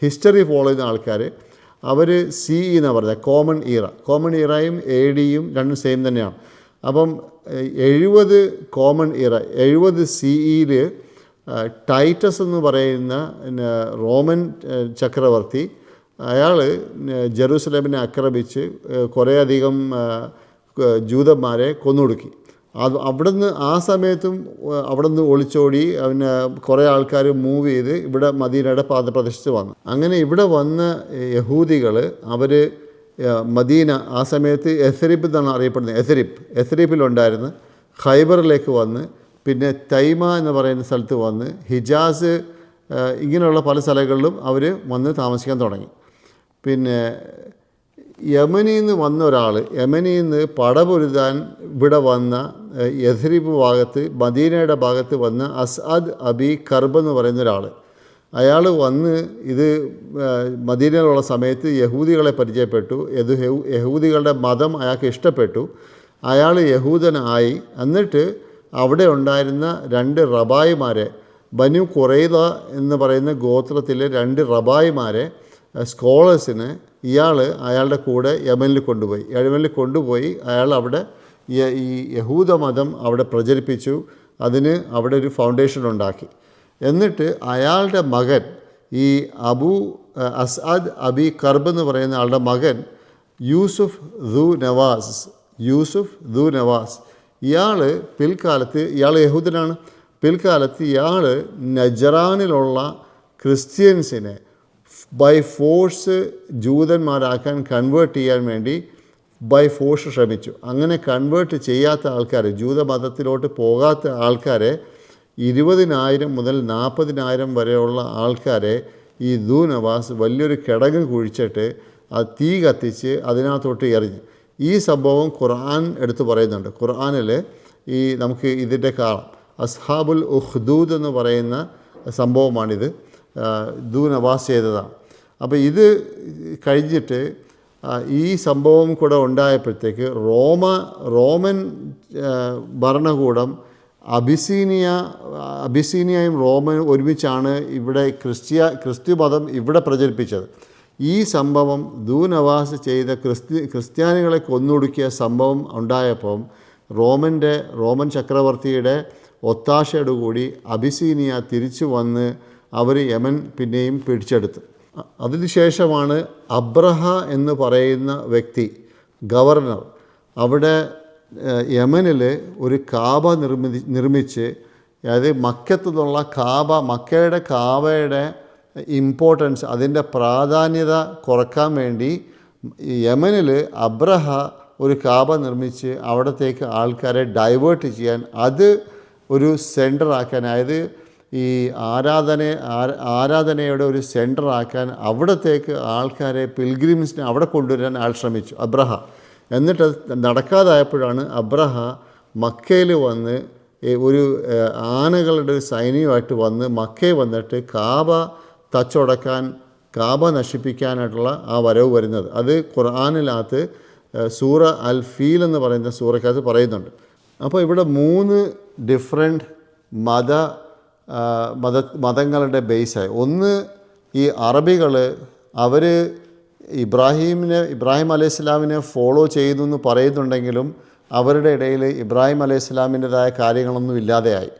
ഹിസ്റ്ററി ഫോളോ ചെയ്യുന്ന ആൾക്കാർ, അവർ CE എന്നാണ് പറയുന്നത്, കോമൺ ഇറ. കോമൺ ഇറയും ADയും രണ്ടും സെയിം തന്നെയാണ്. അപ്പം 70 കോമൺ ഇറ, 70 CEയിൽ ടൈറ്റസ് എന്ന് പറയുന്ന റോമൻ ചക്രവർത്തി, അയാൾ ജെറൂസലേമിനെ ആക്രമിച്ച് കുറേയധികം ജൂതന്മാരെ കൊന്നൊടുക്കി. അവിടുന്ന് ആ സമയത്തും അവിടുന്ന് ഒളിച്ചോടി കുറേ ആൾക്കാർ മൂവ് ചെയ്ത് ഇവിടെ മദീനയുടെ പ്രദേശത്ത് വന്നു. അങ്ങനെ ഇവിടെ വന്ന യഹൂദികൾ അവർ മദീന, ആ സമയത്ത് എസരിബ് എന്നാണ് അറിയപ്പെടുന്നത്, എസരിബിലുണ്ടായിരുന്നു, ഖൈബറിലേക്ക് വന്ന്, പിന്നെ തൈമ എന്ന് പറയുന്ന സ്ഥലത്ത് വന്ന്, ഹിജാസ്, ഇങ്ങനെയുള്ള പല സ്ഥലങ്ങളിലും അവർ വന്ന് താമസിക്കാൻ തുടങ്ങി. പിന്നെ യമനിൽ നിന്ന് വന്ന ഒരാൾ, യമനിൽ നിന്ന് പടപൊരുതാൻ ഇവിടെ വന്ന യഥരിബ് ഭാഗത്ത്, മദീനയുടെ ഭാഗത്ത് വന്ന അസ്അദ് അബി കർബ് എന്ന് പറയുന്ന ഒരാൾ, അയാൾ വന്ന് ഇത് മദീനയിലുള്ള സമയത്ത് യഹൂദികളെ പരിചയപ്പെട്ടു. യഹൂദികളുടെ മതം അയാൾക്ക് ഇഷ്ടപ്പെട്ടു. അയാൾ യഹൂദനായി. എന്നിട്ട് അവിടെ ഉണ്ടായിരുന്ന 2 റബായിമാരെ, ബനു ഖുറൈദ എന്ന് പറയുന്ന ഗോത്രത്തിലെ 2 റബായിമാരെ, സ്കോളേഴ്സിനെ അയാളുടെ കൂടെ യമനിൽ കൊണ്ടുപോയി. അയാൾ അവിടെ ഈ യഹൂദ മതം അവിടെ പ്രചരിപ്പിച്ചു. അതിന് അവിടെ ഒരു ഫൗണ്ടേഷൻ ഉണ്ടാക്കി. എന്നിട്ട് അയാളുടെ മകൻ, ഈ അസ്അദ് അബി കർബ് എന്ന് പറയുന്ന ആളുടെ മകൻ യൂസുഫ് ദു നവാസ്, ഇയാൾ പിൽക്കാലത്ത്, ഇയാൾ യഹൂദനാണ്. പിൽക്കാലത്ത് ഇയാൾ നജറാനിലുള്ള ക്രിസ്ത്യൻസിനെ ബൈ ഫോഴ്സ് ജൂതന്മാരാക്കാൻ കൺവേർട്ട് ചെയ്യാൻ വേണ്ടി ബൈ ഫോഴ്സ് ശ്രമിച്ചു. അങ്ങനെ കൺവേർട്ട് ചെയ്യാത്ത ആൾക്കാർ, ജൂതമതത്തിലോട്ട് പോകാത്ത ആൾക്കാരെ 20,000 മുതൽ 40,000 വരെയുള്ള ആൾക്കാരെ ഈ ദു നവാസ് വലിയൊരു കിടങ്ങ് കുഴിച്ചിട്ട് അത് തീ കത്തിച്ച് അതിനകത്തോട്ട് എറിഞ്ഞു. ഈ സംഭവം ഖുർആൻ എടുത്ത് പറയുന്നുണ്ട്. ഖുർആനിൽ നമുക്ക് ഇതിൻ്റെ കാണാം. അസ്ഹാബുൽ ഉഖ്ദൂദ് എന്ന് പറയുന്ന സംഭവമാണിത്. ദു നവാസ് ചെയ്തതാണ്. അപ്പോൾ ഇത് കഴിഞ്ഞിട്ട് ഈ സംഭവം കൂടെ ഉണ്ടായപ്പോഴത്തേക്ക് റോമൻ ഭരണകൂടം അബിസീനിയയും റോമനും ഒരുമിച്ചാണ് ഇവിടെ ക്രിസ്തു മതം ഇവിടെ പ്രചരിപ്പിച്ചത്. ഈ സംഭവം ദു നവാസ് ചെയ്ത ക്രിസ്ത്യാനികളെ കൊന്നൊടുക്കിയ സംഭവം ഉണ്ടായപ്പം റോമൻ ചക്രവർത്തിയുടെ ഒത്താശയോടുകൂടി അബിസീനിയ തിരിച്ചു വന്ന് അവർ യമൻ പിന്നെയും പിടിച്ചെടുത്തു. അതിനുശേഷമാണ് അബ്രഹ എന്ന് പറയുന്ന വ്യക്തി, ഗവർണർ, അവിടെ യമനിൽ ഒരു കാബ നിർമ്മിച്ച്, അതായത് മക്കത്തു നിന്നുള്ള മക്കയുടെ കാബയുടെ ഇമ്പോർട്ടൻസ്, അതിൻ്റെ പ്രാധാന്യത കുറക്കാൻ വേണ്ടി യമനിൽ അബ്രഹ ഒരു കാബ നിർമ്മിച്ച് അവിടത്തേക്ക് ആൾക്കാരെ ഡൈവേർട്ട് ചെയ്യാൻ, അത് ഒരു സെൻറ്ററാക്കാൻ, അതായത് ഈ ആരാധനയുടെ ഒരു സെൻറ്ററാക്കാൻ അവിടത്തേക്ക് ആൾക്കാരെ, പിൽഗ്രിംസിനെ അവിടെ കൊണ്ടുവരാൻ ശ്രമിച്ചു അബ്രഹ. എന്നിട്ട് നടക്കാതായപ്പോഴാണ് അബ്രഹ മക്കയിൽ വന്ന് ഒരു ആനകളുടെ ഒരു സൈന്യമായിട്ട് വന്ന് മക്കയിൽ വന്നിട്ട് കാബ തച്ചുടക്കാൻ, കാബ നശിപ്പിക്കാനായിട്ടുള്ള ആ വരവ് വരുന്നത്. അത് ഖുർആനിനകത്ത് സൂറ അൽ ഫീൽ എന്ന് പറയുന്ന സൂറക്കകത്ത് പറയുന്നുണ്ട്. അപ്പോൾ ഇവിടെ 3 ഡിഫറെൻറ്റ് മതങ്ങളുടെ ബേസായി. ഒന്ന്, ഈ അറബികൾ അവർ ഇബ്രാഹിം അലൈഹിസ്സലാമിനെ ഫോളോ ചെയ്യുന്നു എന്ന് പറയുന്നുണ്ടെങ്കിലും അവരുടെ ഇടയിൽ ഇബ്രാഹിം അലൈഹിസ്സലാമിൻ്റെതായ കാര്യങ്ങളൊന്നും ഇല്ലാതെയായി.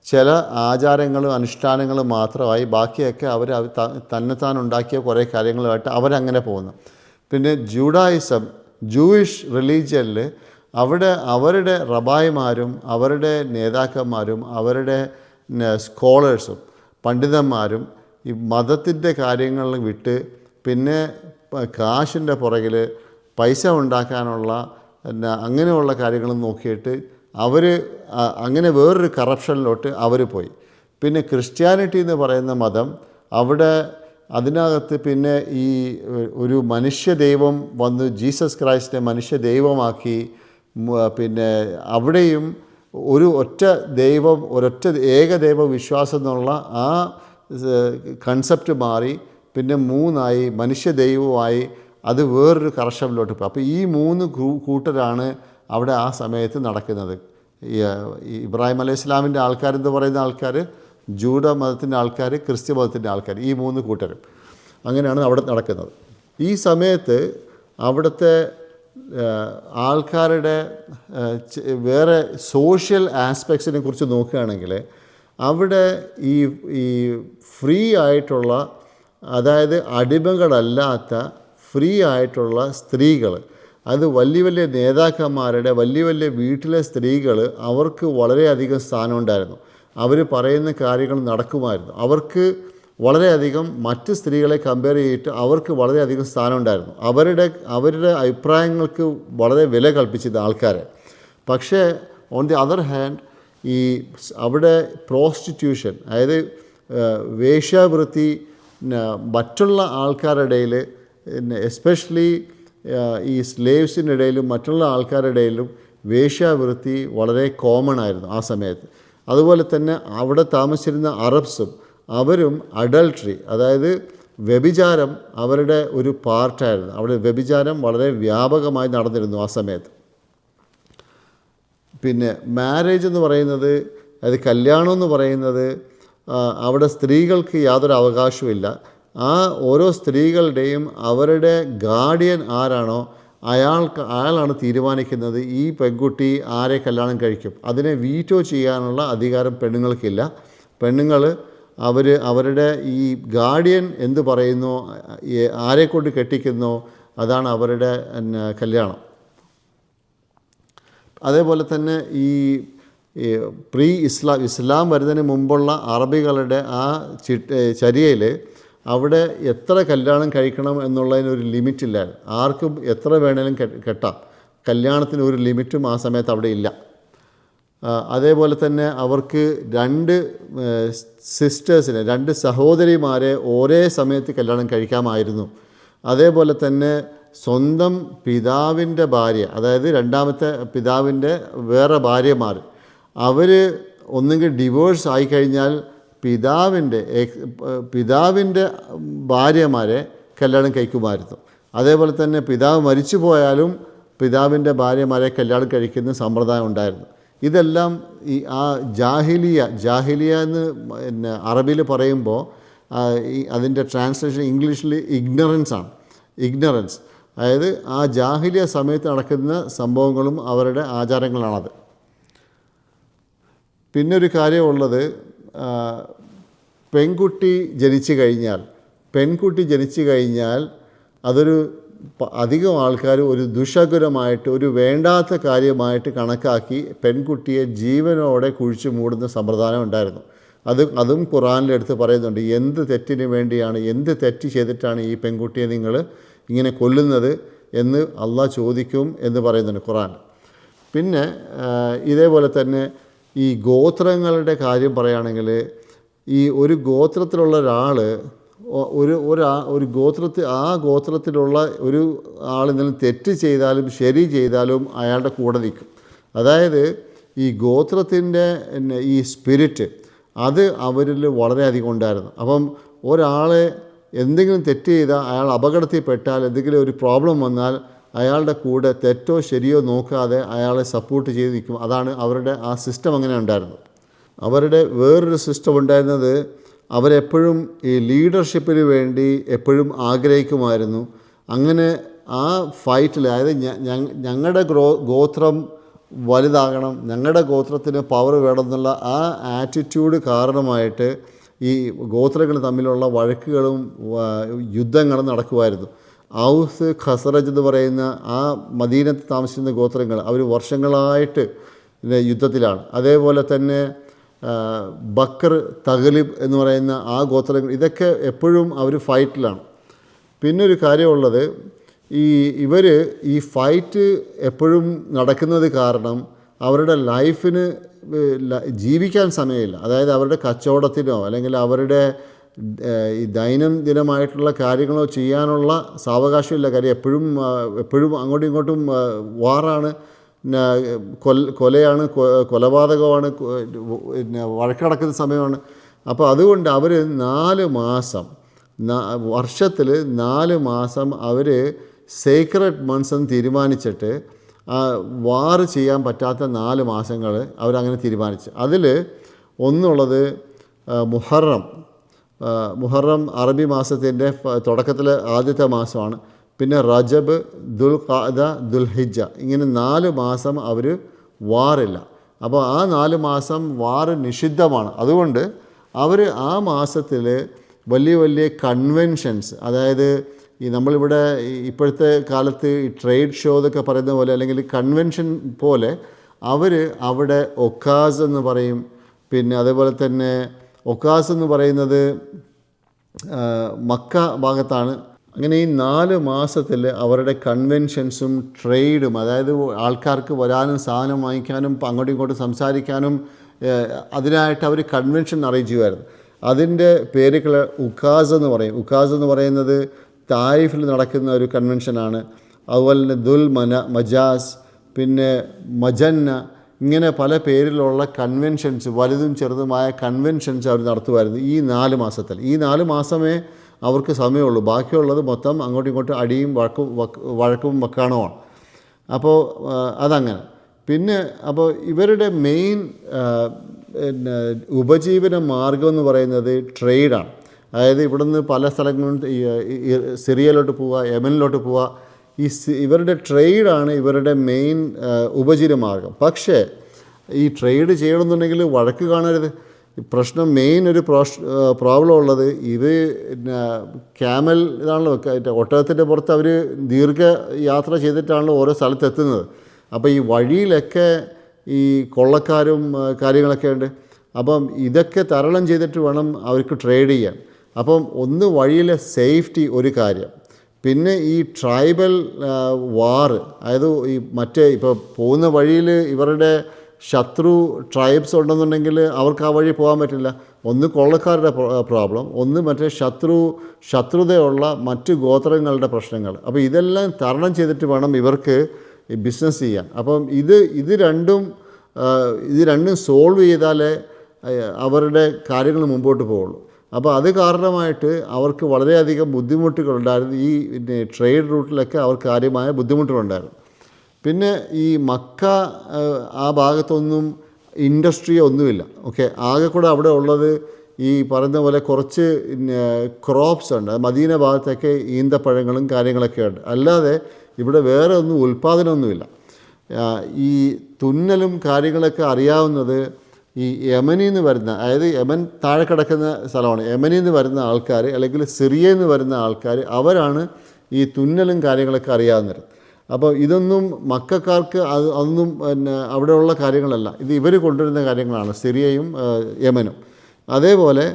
ചില ആചാരങ്ങളും അനുഷ്ഠാനങ്ങളും മാത്രമായി, ബാക്കിയൊക്കെ അവർ തന്നെത്താൻ ഉണ്ടാക്കിയ കുറേ കാര്യങ്ങളുമായിട്ട് അവരങ്ങനെ പോകുന്നു. പിന്നെ ജൂയിഷ് റിലീജിയനിൽ അവിടെ അവരുടെ റബായിമാരും അവരുടെ നേതാക്കന്മാരും അവരുടെ സ്കോളേഴ്സും പണ്ഡിതന്മാരും ഈ മതത്തിൻ്റെ കാര്യങ്ങൾ വിട്ട് പിന്നെ കാശിൻ്റെ പുറകിൽ പൈസ ഉണ്ടാക്കാനുള്ള അങ്ങനെയുള്ള കാര്യങ്ങൾ നോക്കിയിട്ട് അവർ അങ്ങനെ വേറൊരു കറപ്ഷനിലോട്ട് അവർ പോയി. പിന്നെ ക്രിസ്ത്യാനിറ്റി എന്ന് പറയുന്ന മതം, അവിടെ അതിനകത്ത് പിന്നെ ഈ ഒരു മനുഷ്യദൈവം വന്ന് ജീസസ് ക്രൈസ്റ്റിനെ മനുഷ്യദൈവമാക്കി. പിന്നെ അവിടെയും ഒരു ഒറ്റ ദൈവം, ഒരൊറ്റ ഏകദൈവ വിശ്വാസം എന്നുള്ള ആ കൺസെപ്റ്റ് മാറി പിന്നെ മൂന്നായി, മനുഷ്യ ദൈവമായി, അത് വേറൊരു കർഷനിലോട്ട് പോയി. അപ്പോൾ ഈ 3 കൂട്ടരാണ് അവിടെ ആ സമയത്ത് നടക്കുന്നത്. ഈ ഇബ്രാഹിം അലൈഹി ഇസ്ലാമിൻ്റെ ആൾക്കാരെന്ന് പറയുന്ന ആൾക്കാർ, ജൂത മതത്തിൻ്റെ ആൾക്കാർ, ക്രിസ്ത്യ മതത്തിൻ്റെ ആൾക്കാർ, ഈ 3 കൂട്ടരും അങ്ങനെയാണ് അവിടെ നടക്കുന്നത്. ഈ സമയത്ത് അവിടുത്തെ ആൾക്കാരുടെ വേറെ സോഷ്യൽ ആസ്പെക്ട്സിനെ കുറിച്ച് നോക്കുകയാണെങ്കിൽ അവിടെ ഈ ഫ്രീ ആയിട്ടുള്ള, അതായത് അടിമകളല്ലാത്ത ഫ്രീ ആയിട്ടുള്ള സ്ത്രീകൾ, അത് വലിയ വലിയ നേതാക്കന്മാരുടെ വലിയ വലിയ വീട്ടിലെ സ്ത്രീകൾ, അവർക്ക് വളരെയധികം സ്ഥാനമുണ്ടായിരുന്നു. അവർ പറയുന്ന കാര്യങ്ങൾ നടക്കുമായിരുന്നു. അവർക്ക് വളരെയധികം മറ്റ് സ്ത്രീകളെ കമ്പയർ ചെയ്തിട്ട് അവർക്ക് വളരെയധികം സ്ഥാനമുണ്ടായിരുന്നു. അവരുടെ അഭിപ്രായങ്ങൾക്ക് വളരെ വില കൽപ്പിച്ചിരുന്ന ആൾക്കാരെ. പക്ഷേ ഓൺ ദി അതർ ഹാൻഡ് ഈ അവിടെ പ്രോസ്റ്റിറ്റ്യൂഷൻ, അതായത് വേശ്യാവൃത്തി മറ്റുള്ള ആൾക്കാരുടെ ഇടയിൽ, എസ്പെഷ്യലി ഈ സ്ലേവ്സിൻ്റെ ഇടയിലും മറ്റുള്ള ആൾക്കാരുടെ ഇടയിലും വേശ്യാവൃത്തി വളരെ കോമൺ ആയിരുന്നു ആ സമയത്ത്. അതുപോലെ തന്നെ അവിടെ താമസിച്ചിരുന്ന അറബ്സും അവരും അഡൾട്ടറി, അതായത് വ്യഭിചാരം അവരുടെ ഒരു പാർട്ടായിരുന്നു. അവിടെ വ്യഭിചാരം വളരെ വ്യാപകമായി നടന്നിരുന്നു ആ സമയത്ത്. പിന്നെ മാരേജ് എന്ന് പറയുന്നത്, അതായത് കല്യാണം എന്ന് പറയുന്നത്, അവിടെ സ്ത്രീകൾക്ക് യാതൊരു അവകാശവുമില്ല. ആ ഓരോ സ്ത്രീകളുടെയും അവരുടെ ഗാർഡിയൻ ആരാണോ അയാളാണ് തീരുമാനിക്കുന്നത് ഈ പെൺകുട്ടി ആരെ കല്യാണം കഴിക്കും. അതിനെ വീറ്റോ ചെയ്യാനുള്ള അധികാരം പെണ്ണുങ്ങൾക്കില്ല. പെണ്ണുങ്ങൾ അവരുടെ ഈ ഗാർഡിയൻ എന്ത് പറയുന്നോ, ആരെക്കൊണ്ട് കെട്ടിക്കുന്നോ, അതാണ് അവരുടെ കല്യാണം. അതേപോലെ തന്നെ ഈ ഇസ്ലാം വരുന്നതിന് മുമ്പുള്ള അറബികളുടെ ആ ചര്യയിൽ അവിടെ എത്ര കല്യാണം കഴിക്കണം എന്നുള്ളതിനൊരു ലിമിറ്റില്ലായിരുന്നു. ആർക്കും എത്ര വേണേലും കെട്ടാം. കല്യാണത്തിന് ഒരു ലിമിറ്റും ആ സമയത്ത് അവിടെ ഇല്ല. അതേപോലെ തന്നെ അവർക്ക് 2 സിസ്റ്റേഴ്സിനെ, 2 സഹോദരിമാരെ ഒരേ സമയത്ത് കല്യാണം കഴിക്കാമായിരുന്നു. അതേപോലെ തന്നെ സ്വന്തം പിതാവിൻ്റെ ഭാര്യ, അതായത് രണ്ടാമത്തെ പിതാവിൻ്റെ വേറെ ഭാര്യമാർ, അവർ ഒന്നുകിൽ ഡിവോഴ്സ് ആയിക്കഴിഞ്ഞാൽ പിതാവിൻ്റെ ഭാര്യമാരെ കല്യാണം കഴിക്കുമായിരുന്നു. അതേപോലെ തന്നെ പിതാവ് മരിച്ചു പോയാലും പിതാവിൻ്റെ ഭാര്യമാരെ കല്യാണം കഴിക്കുന്ന സമ്പ്രദായം ഉണ്ടായിരുന്നു. ഇതെല്ലാം ഈ ജാഹിലിയ എന്ന് അറബിയിൽ പറയുമ്പോൾ അതിൻ്റെ ട്രാൻസ്ലേഷൻ ഇംഗ്ലീഷിൽ ഇഗ്നറൻസ്, അതായത് ആ ജാഹിലിയ സമയത്ത് നടക്കുന്ന സംഭവങ്ങളും അവരുടെ ആചാരങ്ങളാണത്. പിന്നൊരു കാര്യമുള്ളത്, പെൺകുട്ടി ജനിച്ചു കഴിഞ്ഞാൽ അതൊരു അധികം ആൾക്കാർ ഒരു ദുശകുരമായിട്ട്, ഒരു വേണ്ടാത്ത കാര്യമായിട്ട് കണക്കാക്കി പെൺകുട്ടിയെ ജീവനോടെ കുഴിച്ചു മൂടുന്ന സമ്പ്രദായം ഉണ്ടായിരുന്നു. അതും ഖുറാനിലെടുത്ത് പറയുന്നുണ്ട്. എന്ത് തെറ്റിന് വേണ്ടിയാണ്, എന്ത് തെറ്റ് ചെയ്തിട്ടാണ് ഈ പെൺകുട്ടിയെ നിങ്ങൾ ഇങ്ങനെ കൊല്ലുന്നത് എന്ന് അള്ളാഹ് ചോദിക്കും എന്ന് പറയുന്നുണ്ട് ഖുറാൻ. പിന്നെ ഇതേപോലെ തന്നെ ഈ ഗോത്രങ്ങളുടെ കാര്യം പറയുകയാണെങ്കിൽ, ഈ ഒരു ഗോത്രത്തിലുള്ള ഒരാൾ ഒരു ഗോത്രത്തിലുള്ള ഒരു ആളെന്തെങ്കിലും തെറ്റ് ചെയ്താലും ശരി ചെയ്താലും അയാളുടെ കൂടെ നിൽക്കും. അതായത് ഈ ഗോത്രത്തിൻ്റെ ഈ സ്പിരിറ്റ് അത് അവരിൽ വളരെയധികം ഉണ്ടായിരുന്നു. അപ്പം ഒരാളെ എന്തെങ്കിലും തെറ്റ് ചെയ്താൽ, അയാൾ അപകടത്തിൽപ്പെട്ടാൽ, എന്തെങ്കിലും ഒരു പ്രോബ്ലം വന്നാൽ അയാളുടെ കൂടെ തെറ്റോ ശരിയോ നോക്കാതെ അയാളെ സപ്പോർട്ട് ചെയ്ത് നിൽക്കും. അതാണ് അവരുടെ ആ സിസ്റ്റം അങ്ങനെ ഉണ്ടായിരുന്നത്. അവരുടെ വേറൊരു സിസ്റ്റം ഉണ്ടായിരുന്നത്, അവരെപ്പോഴും ഈ ലീഡർഷിപ്പിന് വേണ്ടി എപ്പോഴും ആഗ്രഹിക്കുമായിരുന്നു. അങ്ങനെ ആ ഫൈറ്റിൽ, അതായത് ഞങ്ങളുടെ ഗോത്രം വലുതാകണം, ഞങ്ങളുടെ ഗോത്രത്തിന് പവർ വേണമെന്നുള്ള ആ ആറ്റിറ്റ്യൂഡ് കാരണമായിട്ട് ഈ ഗോത്രങ്ങൾ തമ്മിലുള്ള വഴക്കുകളും യുദ്ധങ്ങളും നടക്കുമായിരുന്നു. ഔസ് ഖസറജ് എന്ന് പറയുന്ന ആ മദീനത്ത് താമസിക്കുന്ന ഗോത്രങ്ങൾ അവർ വർഷങ്ങളായിട്ട് യുദ്ധത്തിലാണ്. അതേപോലെ തന്നെ ബക്കർ, തഗ്ലിബ് എന്ന് പറയുന്ന ആ ഗോത്രങ്ങൾ, ഇതൊക്കെ എപ്പോഴും അവർ ഫൈറ്റിലാണ്. പിന്നൊരു കാര്യമുള്ളത്, ഇവർ ഈ ഫൈറ്റ് എപ്പോഴും നടക്കുന്നത് കാരണം അവരുടെ ലൈഫിന് ജീവിക്കാൻ സമയമില്ല. അതായത് അവരുടെ കച്ചവടത്തിനോ അല്ലെങ്കിൽ അവരുടെ ഈ ദൈനംദിനമായിട്ടുള്ള കാര്യങ്ങളോ ചെയ്യാനുള്ള സാവകാശമില്ല. കാര്യം എപ്പോഴും അങ്ങോട്ടും ഇങ്ങോട്ടും വാറാണ്. കൊലയാണ്, കൊലപാതകമാണ്, പിന്നെ വഴക്കടക്കുന്ന സമയമാണ്. അപ്പോൾ അതുകൊണ്ട് അവർ 4 മാസം, വർഷത്തിൽ 4 മാസം അവർ സേക്രഡ് മന്ത്സ് എന്ന് തീരുമാനിച്ചിട്ട് വാർ ചെയ്യാൻ പറ്റാത്ത 4 മാസങ്ങൾ അവരങ്ങനെ തീരുമാനിച്ചു. അതിൽ ഒന്നുള്ളത് മുഹറം അറബി മാസത്തിൻ്റെ തുടക്കത്തിൽ ആദ്യത്തെ മാസമാണ്. പിന്നെ റജബ്, ദുൽഖഅദ, ദുൽഹിജ്ജ, ഇങ്ങനെ 4 മാസം അവർ വാറില്ല. അപ്പോൾ ആ 4 മാസം വാർ നിഷിദ്ധമാണ്. അതുകൊണ്ട് അവർ ആ മാസത്തിൽ വലിയ വലിയ കൺവെൻഷൻസ്, അതായത് ഈ നമ്മളിവിടെ ഇപ്പോഴത്തെ കാലത്ത് ഈ ട്രേഡ് ഷോ എന്നൊക്കെ പറയുന്ന പോലെ, അല്ലെങ്കിൽ കൺവെൻഷൻ പോലെ അവർ അവിടെ ഒക്കാസ് എന്ന് പറയും. പിന്നെ അതേപോലെ തന്നെ ഒക്കാസ് എന്ന് പറയുന്നത് മക്ക ഭാഗത്താണ്. അങ്ങനെ ഈ 4 മാസത്തിൽ അവരുടെ കൺവെൻഷൻസും ട്രേഡും, അതായത് ആൾക്കാർക്ക് വരാനും സാധനം വാങ്ങിക്കാനും അങ്ങോട്ടും ഇങ്ങോട്ടും സംസാരിക്കാനും അതിനായിട്ട് അവർ കൺവെൻഷൻ അറേഞ്ച് ചെയ്യുമായിരുന്നു. അതിൻ്റെ പേരുകൾ ഉക്കാസ് എന്ന് പറയും. ഉക്കാസ് എന്ന് പറയുന്നത് തായിഫിൽ നടക്കുന്ന ഒരു കൺവെൻഷനാണ്. അതുപോലെ തന്നെ മജാസ്, പിന്നെ മജന്ന, ഇങ്ങനെ പല പേരിലുള്ള കൺവെൻഷൻസ്, വലുതും ചെറുതുമായ കൺവെൻഷൻസ് അവർ നടത്തുമായിരുന്നു ഈ 4 മാസത്തിൽ. ഈ 4 മാസമേ അവർക്ക് സമയമുള്ളൂ. ബാക്കിയുള്ളത് മൊത്തം അങ്ങോട്ടും ഇങ്ങോട്ടും അടിയും വഴക്കും വക്കാണുമാണ്. അപ്പോൾ അതങ്ങനെ. പിന്നെ അപ്പോൾ ഇവരുടെ മെയിൻ ഉപജീവന മാർഗം എന്ന് പറയുന്നത് ട്രേഡാണ്. അതായത് ഇവിടുന്ന് പല സ്ഥലങ്ങളും സിറിയയിലോട്ട് പോവുക, യമനിലോട്ട് പോവുക, ഇവരുടെ ട്രേഡാണ് ഇവരുടെ മെയിൻ ഉപജീവന മാർഗം. പക്ഷേ ഈ ട്രേഡ് ചെയ്യണമെന്നുണ്ടെങ്കിൽ വഴക്ക് കാണരുത്. പ്രശ്നം മെയിൻ ഒരു പ്രോബ്ലം ഉള്ളത്, ഇത് ക്യാമൽ ഇതാണല്ലോ, ഒട്ടകത്തിൻ്റെ പുറത്ത് അവർ ദീർഘയാത്ര ചെയ്തിട്ടാണല്ലോ ഓരോ സ്ഥലത്തെത്തുന്നത്. അപ്പോൾ ഈ വഴിയിലൊക്കെ ഈ കൊള്ളക്കാരും കാര്യങ്ങളൊക്കെ ഉണ്ട്. അപ്പം ഇതൊക്കെ തരണം ചെയ്തിട്ട് വേണം അവർക്ക് ട്രേഡ് ചെയ്യാൻ. അപ്പം ഒന്ന് വഴിയിലെ സേഫ്റ്റി ഒരു കാര്യം, പിന്നെ ഈ ട്രൈബൽ വാറ്, അതായത് ഈ മറ്റേ ഇപ്പോൾ പോകുന്ന വഴിയിൽ ഇവരുടെ ശത്രു ട്രൈബ്സ് ഉണ്ടെന്നുണ്ടെങ്കിൽ അവർക്ക് ആ വഴി പോകാൻ പറ്റില്ല. ഒന്ന് കൊള്ളക്കാരുടെ പ്രോബ്ലം, ഒന്ന് മറ്റേ ശത്രുതയുള്ള മറ്റ് ഗോത്രങ്ങളുടെ പ്രശ്നങ്ങൾ. അപ്പോൾ ഇതെല്ലാം തരണം ചെയ്തിട്ട് വേണം ഇവർക്ക് ബിസിനസ് ചെയ്യാൻ. അപ്പം ഇത് രണ്ടും സോൾവ് ചെയ്താലേ അവരുടെ കാര്യങ്ങൾ മുമ്പോട്ട് പോവുള്ളൂ. അപ്പോൾ അത് കാരണമായിട്ട് അവർക്ക് വളരെയധികം ബുദ്ധിമുട്ടുകളുണ്ടായിരുന്നു. ഈ ട്രേഡ് റൂട്ടിലൊക്കെ അവർക്ക് കാര്യമായ ബുദ്ധിമുട്ടുകളുണ്ടായിരുന്നു. പിന്നെ ഈ മക്ക ആ ഭാഗത്തൊന്നും ഇൻഡസ്ട്രി ഒന്നുമില്ല. ഓക്കെ, ആകെ കൂടെ അവിടെ ഉള്ളത് ഈ പറയുന്ന പോലെ കുറച്ച് ക്രോപ്സ് ഉണ്ട്. മദീന ഭാഗത്തൊക്കെ ഈന്തപ്പഴങ്ങളും കാര്യങ്ങളൊക്കെ ഉണ്ട്. അല്ലാതെ ഇവിടെ വേറെ ഒന്നും ഉൽപ്പാദനമൊന്നുമില്ല. ഈ തുന്നലും കാര്യങ്ങളൊക്കെ അറിയാവുന്നത് ഈ യമനിൽ നിന്ന് വരുന്ന, അതായത് യമൻ താഴെ കിടക്കുന്ന സ്ഥലമാണ്, യമനിൽ നിന്ന് വരുന്ന ആൾക്കാർ, അല്ലെങ്കിൽ സിറിയയിൽ നിന്ന് വരുന്ന ആൾക്കാർ, അവരാണ് ഈ തുന്നലും കാര്യങ്ങളൊക്കെ അറിയാവുന്നത്. അപ്പോൾ ഇതൊന്നും മക്കക്കാർക്ക് അതൊന്നും പിന്നെ അവിടെയുള്ള കാര്യങ്ങളല്ല, ഇത് ഇവർ കൊണ്ടുവരുന്ന കാര്യങ്ങളാണ്, സിറിയയും യമനും. അതേപോലെ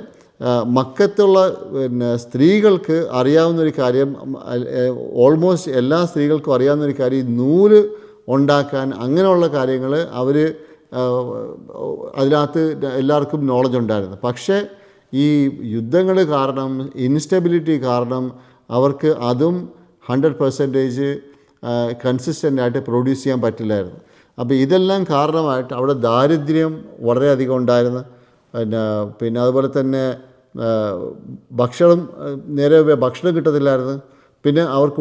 മക്കത്തുള്ള പിന്നെ സ്ത്രീകൾക്ക് അറിയാവുന്നൊരു കാര്യം, ഓൾമോസ്റ്റ് എല്ലാ സ്ത്രീകൾക്കും അറിയാവുന്നൊരു കാര്യം, നൂല് ഉണ്ടാക്കാൻ അങ്ങനെയുള്ള കാര്യങ്ങൾ അവർ അതിനകത്ത് എല്ലാവർക്കും നോളജ് ഉണ്ടായിരുന്നു. പക്ഷേ ഈ യുദ്ധങ്ങൾ കാരണം, ഇൻസ്റ്റബിലിറ്റി കാരണം അവർക്ക് അതും 100% കൺസിസ്റ്റൻ്റായിട്ട് പ്രൊഡ്യൂസ് ചെയ്യാൻ പറ്റില്ലായിരുന്നു. അപ്പോൾ ഇതെല്ലാം കാരണമായിട്ട് അവിടെ ദാരിദ്ര്യം വളരെയധികം ഉണ്ടായിരുന്നു. പിന്നെ അതുപോലെ തന്നെ ഭക്ഷണം കിട്ടത്തില്ലായിരുന്നു. പിന്നെ അവർക്ക്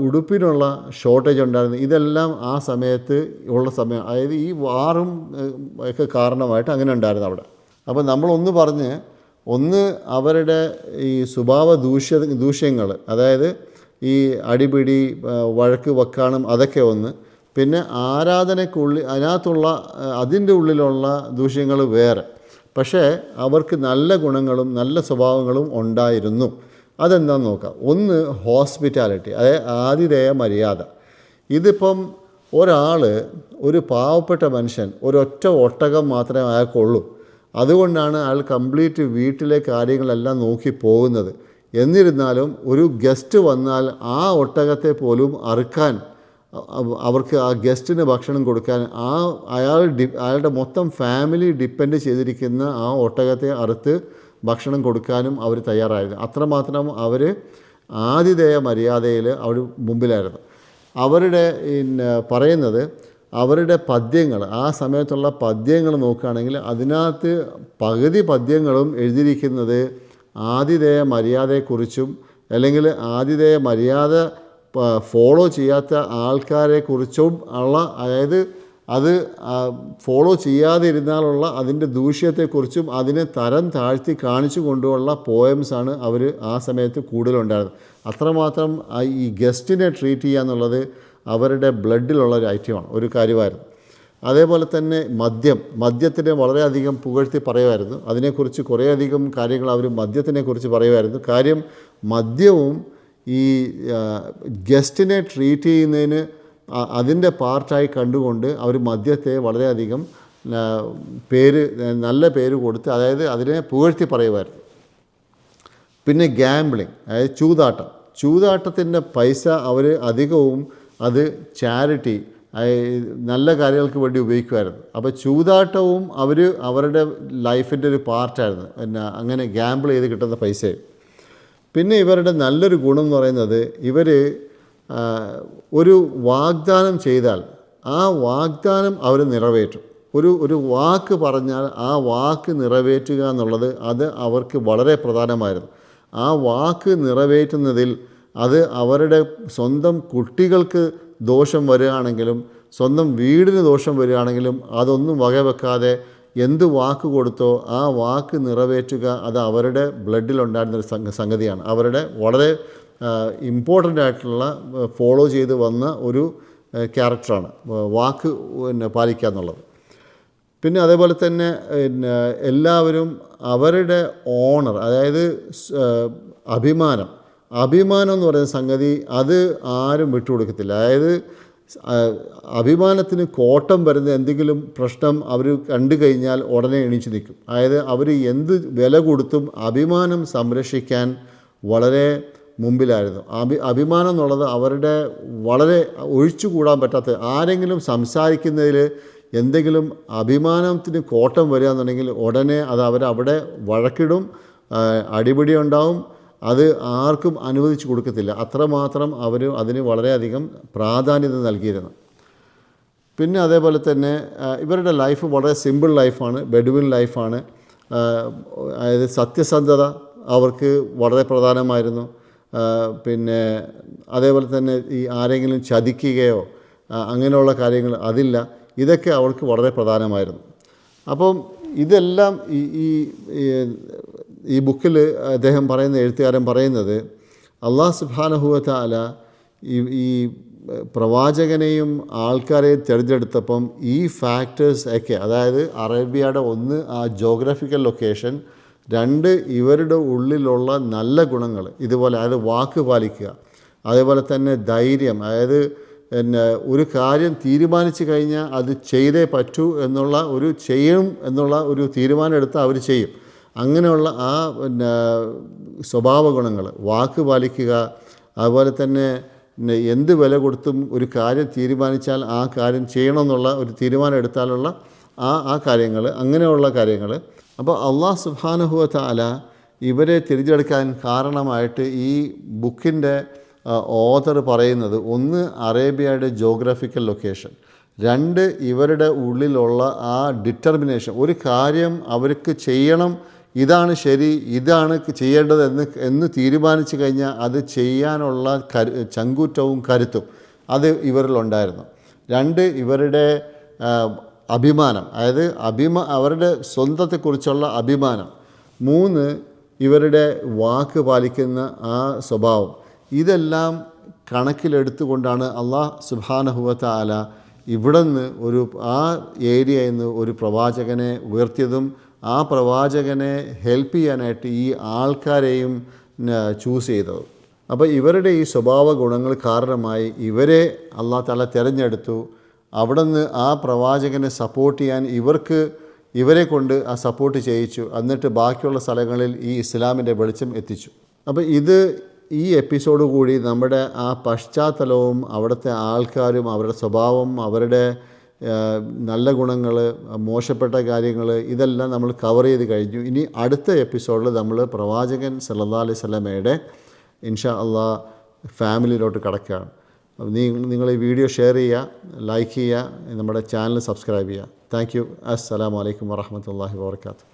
ഉടുപ്പിനുള്ള ഷോർട്ടേജ് ഉണ്ടായിരുന്നു. ഇതെല്ലാം ആ സമയത്ത് ഉള്ള സമയം, അതായത് ഈ വാറും ഒക്കെ കാരണമായിട്ട് അങ്ങനെ ഉണ്ടായിരുന്നു അവിടെ. അപ്പോൾ നമ്മളൊന്ന് പറഞ്ഞ്, ഒന്ന് അവരുടെ ഈ സ്വഭാവ ദൂഷ്യങ്ങൾ, അതായത് ഈ അടിപിടി, വഴക്ക് വക്കാണം, അതൊക്കെ ഒന്ന്. പിന്നെ അതിനകത്തുള്ള അതിൻ്റെ ഉള്ളിലുള്ള ദൂഷ്യങ്ങൾ വേറെ. പക്ഷേ അവർക്ക് നല്ല ഗുണങ്ങളും നല്ല സ്വഭാവങ്ങളും ഉണ്ടായിരുന്നു. അതെന്താണെന്ന് നോക്കാം. ഒന്ന് ഹോസ്പിറ്റാലിറ്റി, അതായത് ആതിഥേയ മര്യാദ. ഇതിപ്പം ഒരു പാവപ്പെട്ട മനുഷ്യൻ ഒരൊറ്റ ഒട്ടകം മാത്രമേ അയാൾക്കുള്ളൂ. അതുകൊണ്ടാണ് അയാൾ കംപ്ലീറ്റ് വീട്ടിലെ കാര്യങ്ങളെല്ലാം നോക്കി പോകുന്നത്. എന്നിരുന്നാലും ഒരു ഗസ്റ്റ് വന്നാൽ ആ ഒട്ടകത്തെ പോലും അറുക്കാൻ, അവർക്ക് ആ ഗസ്റ്റിന് ഭക്ഷണം കൊടുക്കാൻ, അയാളുടെ മൊത്തം ഫാമിലി ഡിപ്പെൻഡ് ചെയ്തിരിക്കുന്ന ആ ഒട്ടകത്തെ അറുത്ത് ഭക്ഷണം കൊടുക്കാനും അവർ തയ്യാറായിരുന്നു. അത്രമാത്രം അവർ ആതിഥേയ മര്യാദയിൽ അവർ മുമ്പിലായിരുന്നു. അവരുടെ പറയുന്നത് അവരുടെ പദ്യങ്ങൾ, ആ സമയത്തുള്ള പദ്യങ്ങൾ നോക്കുകയാണെങ്കിൽ അതിനകത്ത് പകുതി പദ്യങ്ങളും എഴുതിയിരിക്കുന്നത് ആതിഥേയ മര്യാദയെക്കുറിച്ചും അല്ലെങ്കിൽ ആതിഥേയ മര്യാദ ഫോളോ ചെയ്യാത്ത ആൾക്കാരെക്കുറിച്ചും ഉള്ള, അതായത് അത് ഫോളോ ചെയ്യാതിരുന്നാലുള്ള അതിൻ്റെ ദൂഷ്യത്തെക്കുറിച്ചും അതിനെ തരം താഴ്ത്തി കാണിച്ചു കൊണ്ടുള്ള പോയംസാണ് അവർ ആ സമയത്ത് കൂടുതലുണ്ടായിരുന്നത്. അത്രമാത്രം ഈ ഗസ്റ്റിനെ ട്രീറ്റ് ചെയ്യുക എന്നുള്ളത് അവരുടെ ബ്ലഡിലുള്ള ഒരു ഐറ്റമാണ്, ഒരു കാര്യമായിരുന്നു. അതേപോലെ തന്നെ മദ്യത്തിനെ വളരെയധികം പുകഴ്ത്തി പറയുമായിരുന്നു. അതിനെക്കുറിച്ച് കുറേയധികം കാര്യങ്ങൾ അവർ മദ്യത്തിനെക്കുറിച്ച് പറയുമായിരുന്നു. കാര്യം മദ്യവും ഈ ഗസ്റ്റിനെ ട്രീറ്റ് ചെയ്യുന്നതിന് അതിൻ്റെ പാർട്ടായി കണ്ടുകൊണ്ട് അവർ മദ്യത്തെ വളരെയധികം നല്ല പേര് കൊടുത്ത്, അതായത് അതിനെ പുകഴ്ത്തി പറയുമായിരുന്നു. പിന്നെ ഗാംബ്ലിങ്, അതായത് ചൂതാട്ടത്തിൻ്റെ പൈസ അവർ അധികവും അത് ചാരിറ്റി, നല്ല കാര്യങ്ങൾക്ക് വേണ്ടി ഉപയോഗിക്കുമായിരുന്നു. അപ്പോൾ ചൂതാട്ടവും അവരുടെ ലൈഫിൻ്റെ ഒരു പാർട്ടായിരുന്നു. പിന്നെ അങ്ങനെ ഗാംബിൾ ചെയ്ത് കിട്ടുന്ന പൈസ. പിന്നെ ഇവരുടെ നല്ലൊരു ഗുണം എന്ന് പറയുന്നത്, ഇവർ ഒരു വാഗ്ദാനം ചെയ്താൽ ആ വാഗ്ദാനം അവർ നിറവേറ്റും. ഒരു വാക്ക് പറഞ്ഞാൽ ആ വാക്ക് നിറവേറ്റുക എന്നുള്ളത് അത് അവർക്ക് വളരെ പ്രധാനമായിരുന്നു. ആ വാക്ക് നിറവേറ്റുന്നതിൽ അത് അവരുടെ സ്വന്തം കുട്ടികൾക്ക് ദോഷം വരികയാണെങ്കിലും സ്വന്തം വീടിന് ദോഷം വരികയാണെങ്കിലും അതൊന്നും വകവെക്കാതെ എന്ത് വാക്ക് കൊടുത്തോ ആ വാക്ക് നിറവേറ്റുക അത് അവരുടെ ബ്ലഡിലുണ്ടായിരുന്നൊരു സംഗതിയാണ്. അവരുടെ വളരെ ഇമ്പോർട്ടൻ്റ് ആയിട്ടുള്ള ഫോളോ ചെയ്ത് വന്ന ഒരു ക്യാരക്ടറാണ് വാക്ക് പാലിക്കുക എന്നുള്ളത്. പിന്നെ അതേപോലെ തന്നെ എല്ലാവരും അവരുടെ ഓണർ, അതായത് അഭിമാനം എന്ന് പറയുന്ന സംഗതി അത് ആരും വിട്ടുകൊടുക്കത്തില്ല. അതായത് അഭിമാനത്തിന് കോട്ടം വരുന്ന എന്തെങ്കിലും പ്രശ്നം അവർ കണ്ടു കഴിഞ്ഞാൽ ഉടനെ എണീച്ച് നിൽക്കും. അതായത് അവർ എന്ത് വില കൊടുത്തും അഭിമാനം സംരക്ഷിക്കാൻ വളരെ മുമ്പിലായിരുന്നു. അഭിമാനം എന്നുള്ളത് അവരുടെ വളരെ ഒഴിച്ചുകൂടാൻ പറ്റാത്ത, ആരെങ്കിലും സംസാരിക്കുന്നതിൽ എന്തെങ്കിലും അഭിമാനത്തിന് കോട്ടം വരിക എന്നുണ്ടെങ്കിൽ ഉടനെ അത് അവരവിടെ വഴക്കിടും, അടിപിടി ഉണ്ടാവും. അത് ആർക്കും അനുവദിച്ചു കൊടുക്കത്തില്ല. അത്രമാത്രം അവർ അതിന് വളരെയധികം പ്രാധാന്യത നൽകിയിരുന്നു. പിന്നെ അതേപോലെ തന്നെ ഇവരുടെ ലൈഫ് വളരെ സിമ്പിൾ ലൈഫാണ്, ബെഡ്വിൻ ലൈഫാണ്. അതായത് സത്യസന്ധത അവർക്ക് വളരെ പ്രധാനമായിരുന്നു. പിന്നെ അതേപോലെ തന്നെ ഈ ആരെങ്കിലും ചതിക്കുകയോ അങ്ങനെയുള്ള കാര്യങ്ങൾ അതില്ല. ഇതൊക്കെ അവർക്ക് വളരെ പ്രധാനമായിരുന്നു. അപ്പം ഇതെല്ലാം ഈ ബുക്കിൽ അദ്ദേഹം എഴുത്തുകാരൻ പറയുന്നത്, അല്ലാഹു സുബ്ഹാനഹു വ തആല ഈ പ്രവാചകനെയും ആൾക്കാരെയും തിരഞ്ഞെടുത്തപ്പം ഈ ഫാക്ടേഴ്സ് ഒക്കെ, അതായത് അറേബ്യയുടെ ഒന്ന് ആ ജോഗ്രഫിക്കൽ ലൊക്കേഷൻ, രണ്ട് ഇവരുടെ ഉള്ളിലുള്ള നല്ല ഗുണങ്ങൾ, ഇതുപോലെ അതായത് വാക്ക് പാലിക്കുക, അതേപോലെ തന്നെ ധൈര്യം, അതായത് പിന്നെ ഒരു കാര്യം തീരുമാനിച്ചു കഴിഞ്ഞാൽ അത് ചെയ്തേ പറ്റൂ എന്നുള്ള ഒരു തീരുമാനം എടുത്ത് അവർ ചെയ്യും. അങ്ങനെയുള്ള ആ പിന്നെ സ്വഭാവ ഗുണങ്ങൾ, വാക്ക് പാലിക്കുക, അതുപോലെ തന്നെ എന്ത് വില കൊടുത്തും ഒരു കാര്യം തീരുമാനിച്ചാൽ ആ കാര്യം ചെയ്യണമെന്നുള്ള ഒരു തീരുമാനം എടുത്താലുള്ള ആ കാര്യങ്ങൾ, അങ്ങനെയുള്ള കാര്യങ്ങൾ. അപ്പോൾ അല്ലാഹു സുബ്ഹാനഹു വ തആല ഇവരെ തിരഞ്ഞെടുക്കാൻ കാരണമായിട്ട് ഈ ബുക്കിൻ്റെ ഓഥർ പറയുന്നത്, ഒന്ന് അറേബ്യയുടെ ജോഗ്രഫിക്കൽ ലൊക്കേഷൻ, രണ്ട് ഇവരുടെ ഉള്ളിലുള്ള ആ ഡിറ്റർമിനേഷൻ. ഒരു കാര്യം അവർക്ക് ചെയ്യണം, ഇതാണ് ശരി, ഇതാണ് ചെയ്യേണ്ടത് എന്ന് തീരുമാനിച്ചു കഴിഞ്ഞാൽ അത് ചെയ്യാനുള്ള ചങ്കൂറ്റവും കരുത്തും അത് ഇവരിലുണ്ടായിരുന്നു. രണ്ട് ഇവരുടെ അഭിമാനം, അതായത് അവരുടെ സ്വന്തത്തെക്കുറിച്ചുള്ള അഭിമാനം. മൂന്ന് ഇവരുടെ വാക്ക് പാലിക്കുന്ന ആ സ്വഭാവം. ഇതെല്ലാം കണക്കിലെടുത്തുകൊണ്ടാണ് അല്ലാഹു സുബ്ഹാനഹു വ തആല ഇവിടെ നിന്ന് ആ ഏരിയയിൽ നിന്ന് ഒരു പ്രവാചകനെ ഉയർത്തിയതും ആ പ്രവാചകനെ ഹെൽപ്പ് ചെയ്യാനായിട്ട് ഈ ആൾക്കാരെയും ചൂസ് ചെയ്തതും. അപ്പോൾ ഇവരുടെ ഈ സ്വഭാവ ഗുണങ്ങൾ കാരണമായി ഇവരെ അല്ലാഹു തആല തിരഞ്ഞെടുത്തു. അവിടെ നിന്ന് ആ പ്രവാചകനെ സപ്പോർട്ട് ചെയ്യാൻ ഇവരെ കൊണ്ട് ആ സപ്പോർട്ട് ചെയ്യിച്ചു. എന്നിട്ട് ബാക്കിയുള്ള സ്ഥലങ്ങളിൽ ഈ ഇസ്ലാമിൻ്റെ വെളിച്ചം എത്തിച്ചു. അപ്പോൾ ഈ എപ്പിസോഡ് കൂടി നമ്മുടെ ആ പശ്ചാത്തലവും അവിടുത്തെ ആൾക്കാരും അവരുടെ സ്വഭാവം, അവരുടെ നല്ല ഗുണങ്ങൾ, മോശപ്പെട്ട കാര്യങ്ങൾ, ഇതെല്ലാം നമ്മൾ കവർ ചെയ്ത് കഴിഞ്ഞു. ഇനി അടുത്ത എപ്പിസോഡിൽ നമ്മൾ പ്രവാചകൻ സല്ലല്ലാഹു അലൈഹി വസല്ലമയുടെ ഇൻഷാ അല്ലാഹ് ഫാമിലിയിലോട്ട് കടക്കുകയാണ്. നിങ്ങൾ ഈ വീഡിയോ ഷെയർ ചെയ്യുക, ലൈക്ക് ചെയ്യുക, നമ്മുടെ ചാനൽ സബ്സ്ക്രൈബ് ചെയ്യുക. Thank you. അസ്സലാമു അലൈക്കും വറഹ്മത്തുള്ളാഹി വബറകാതുഹു.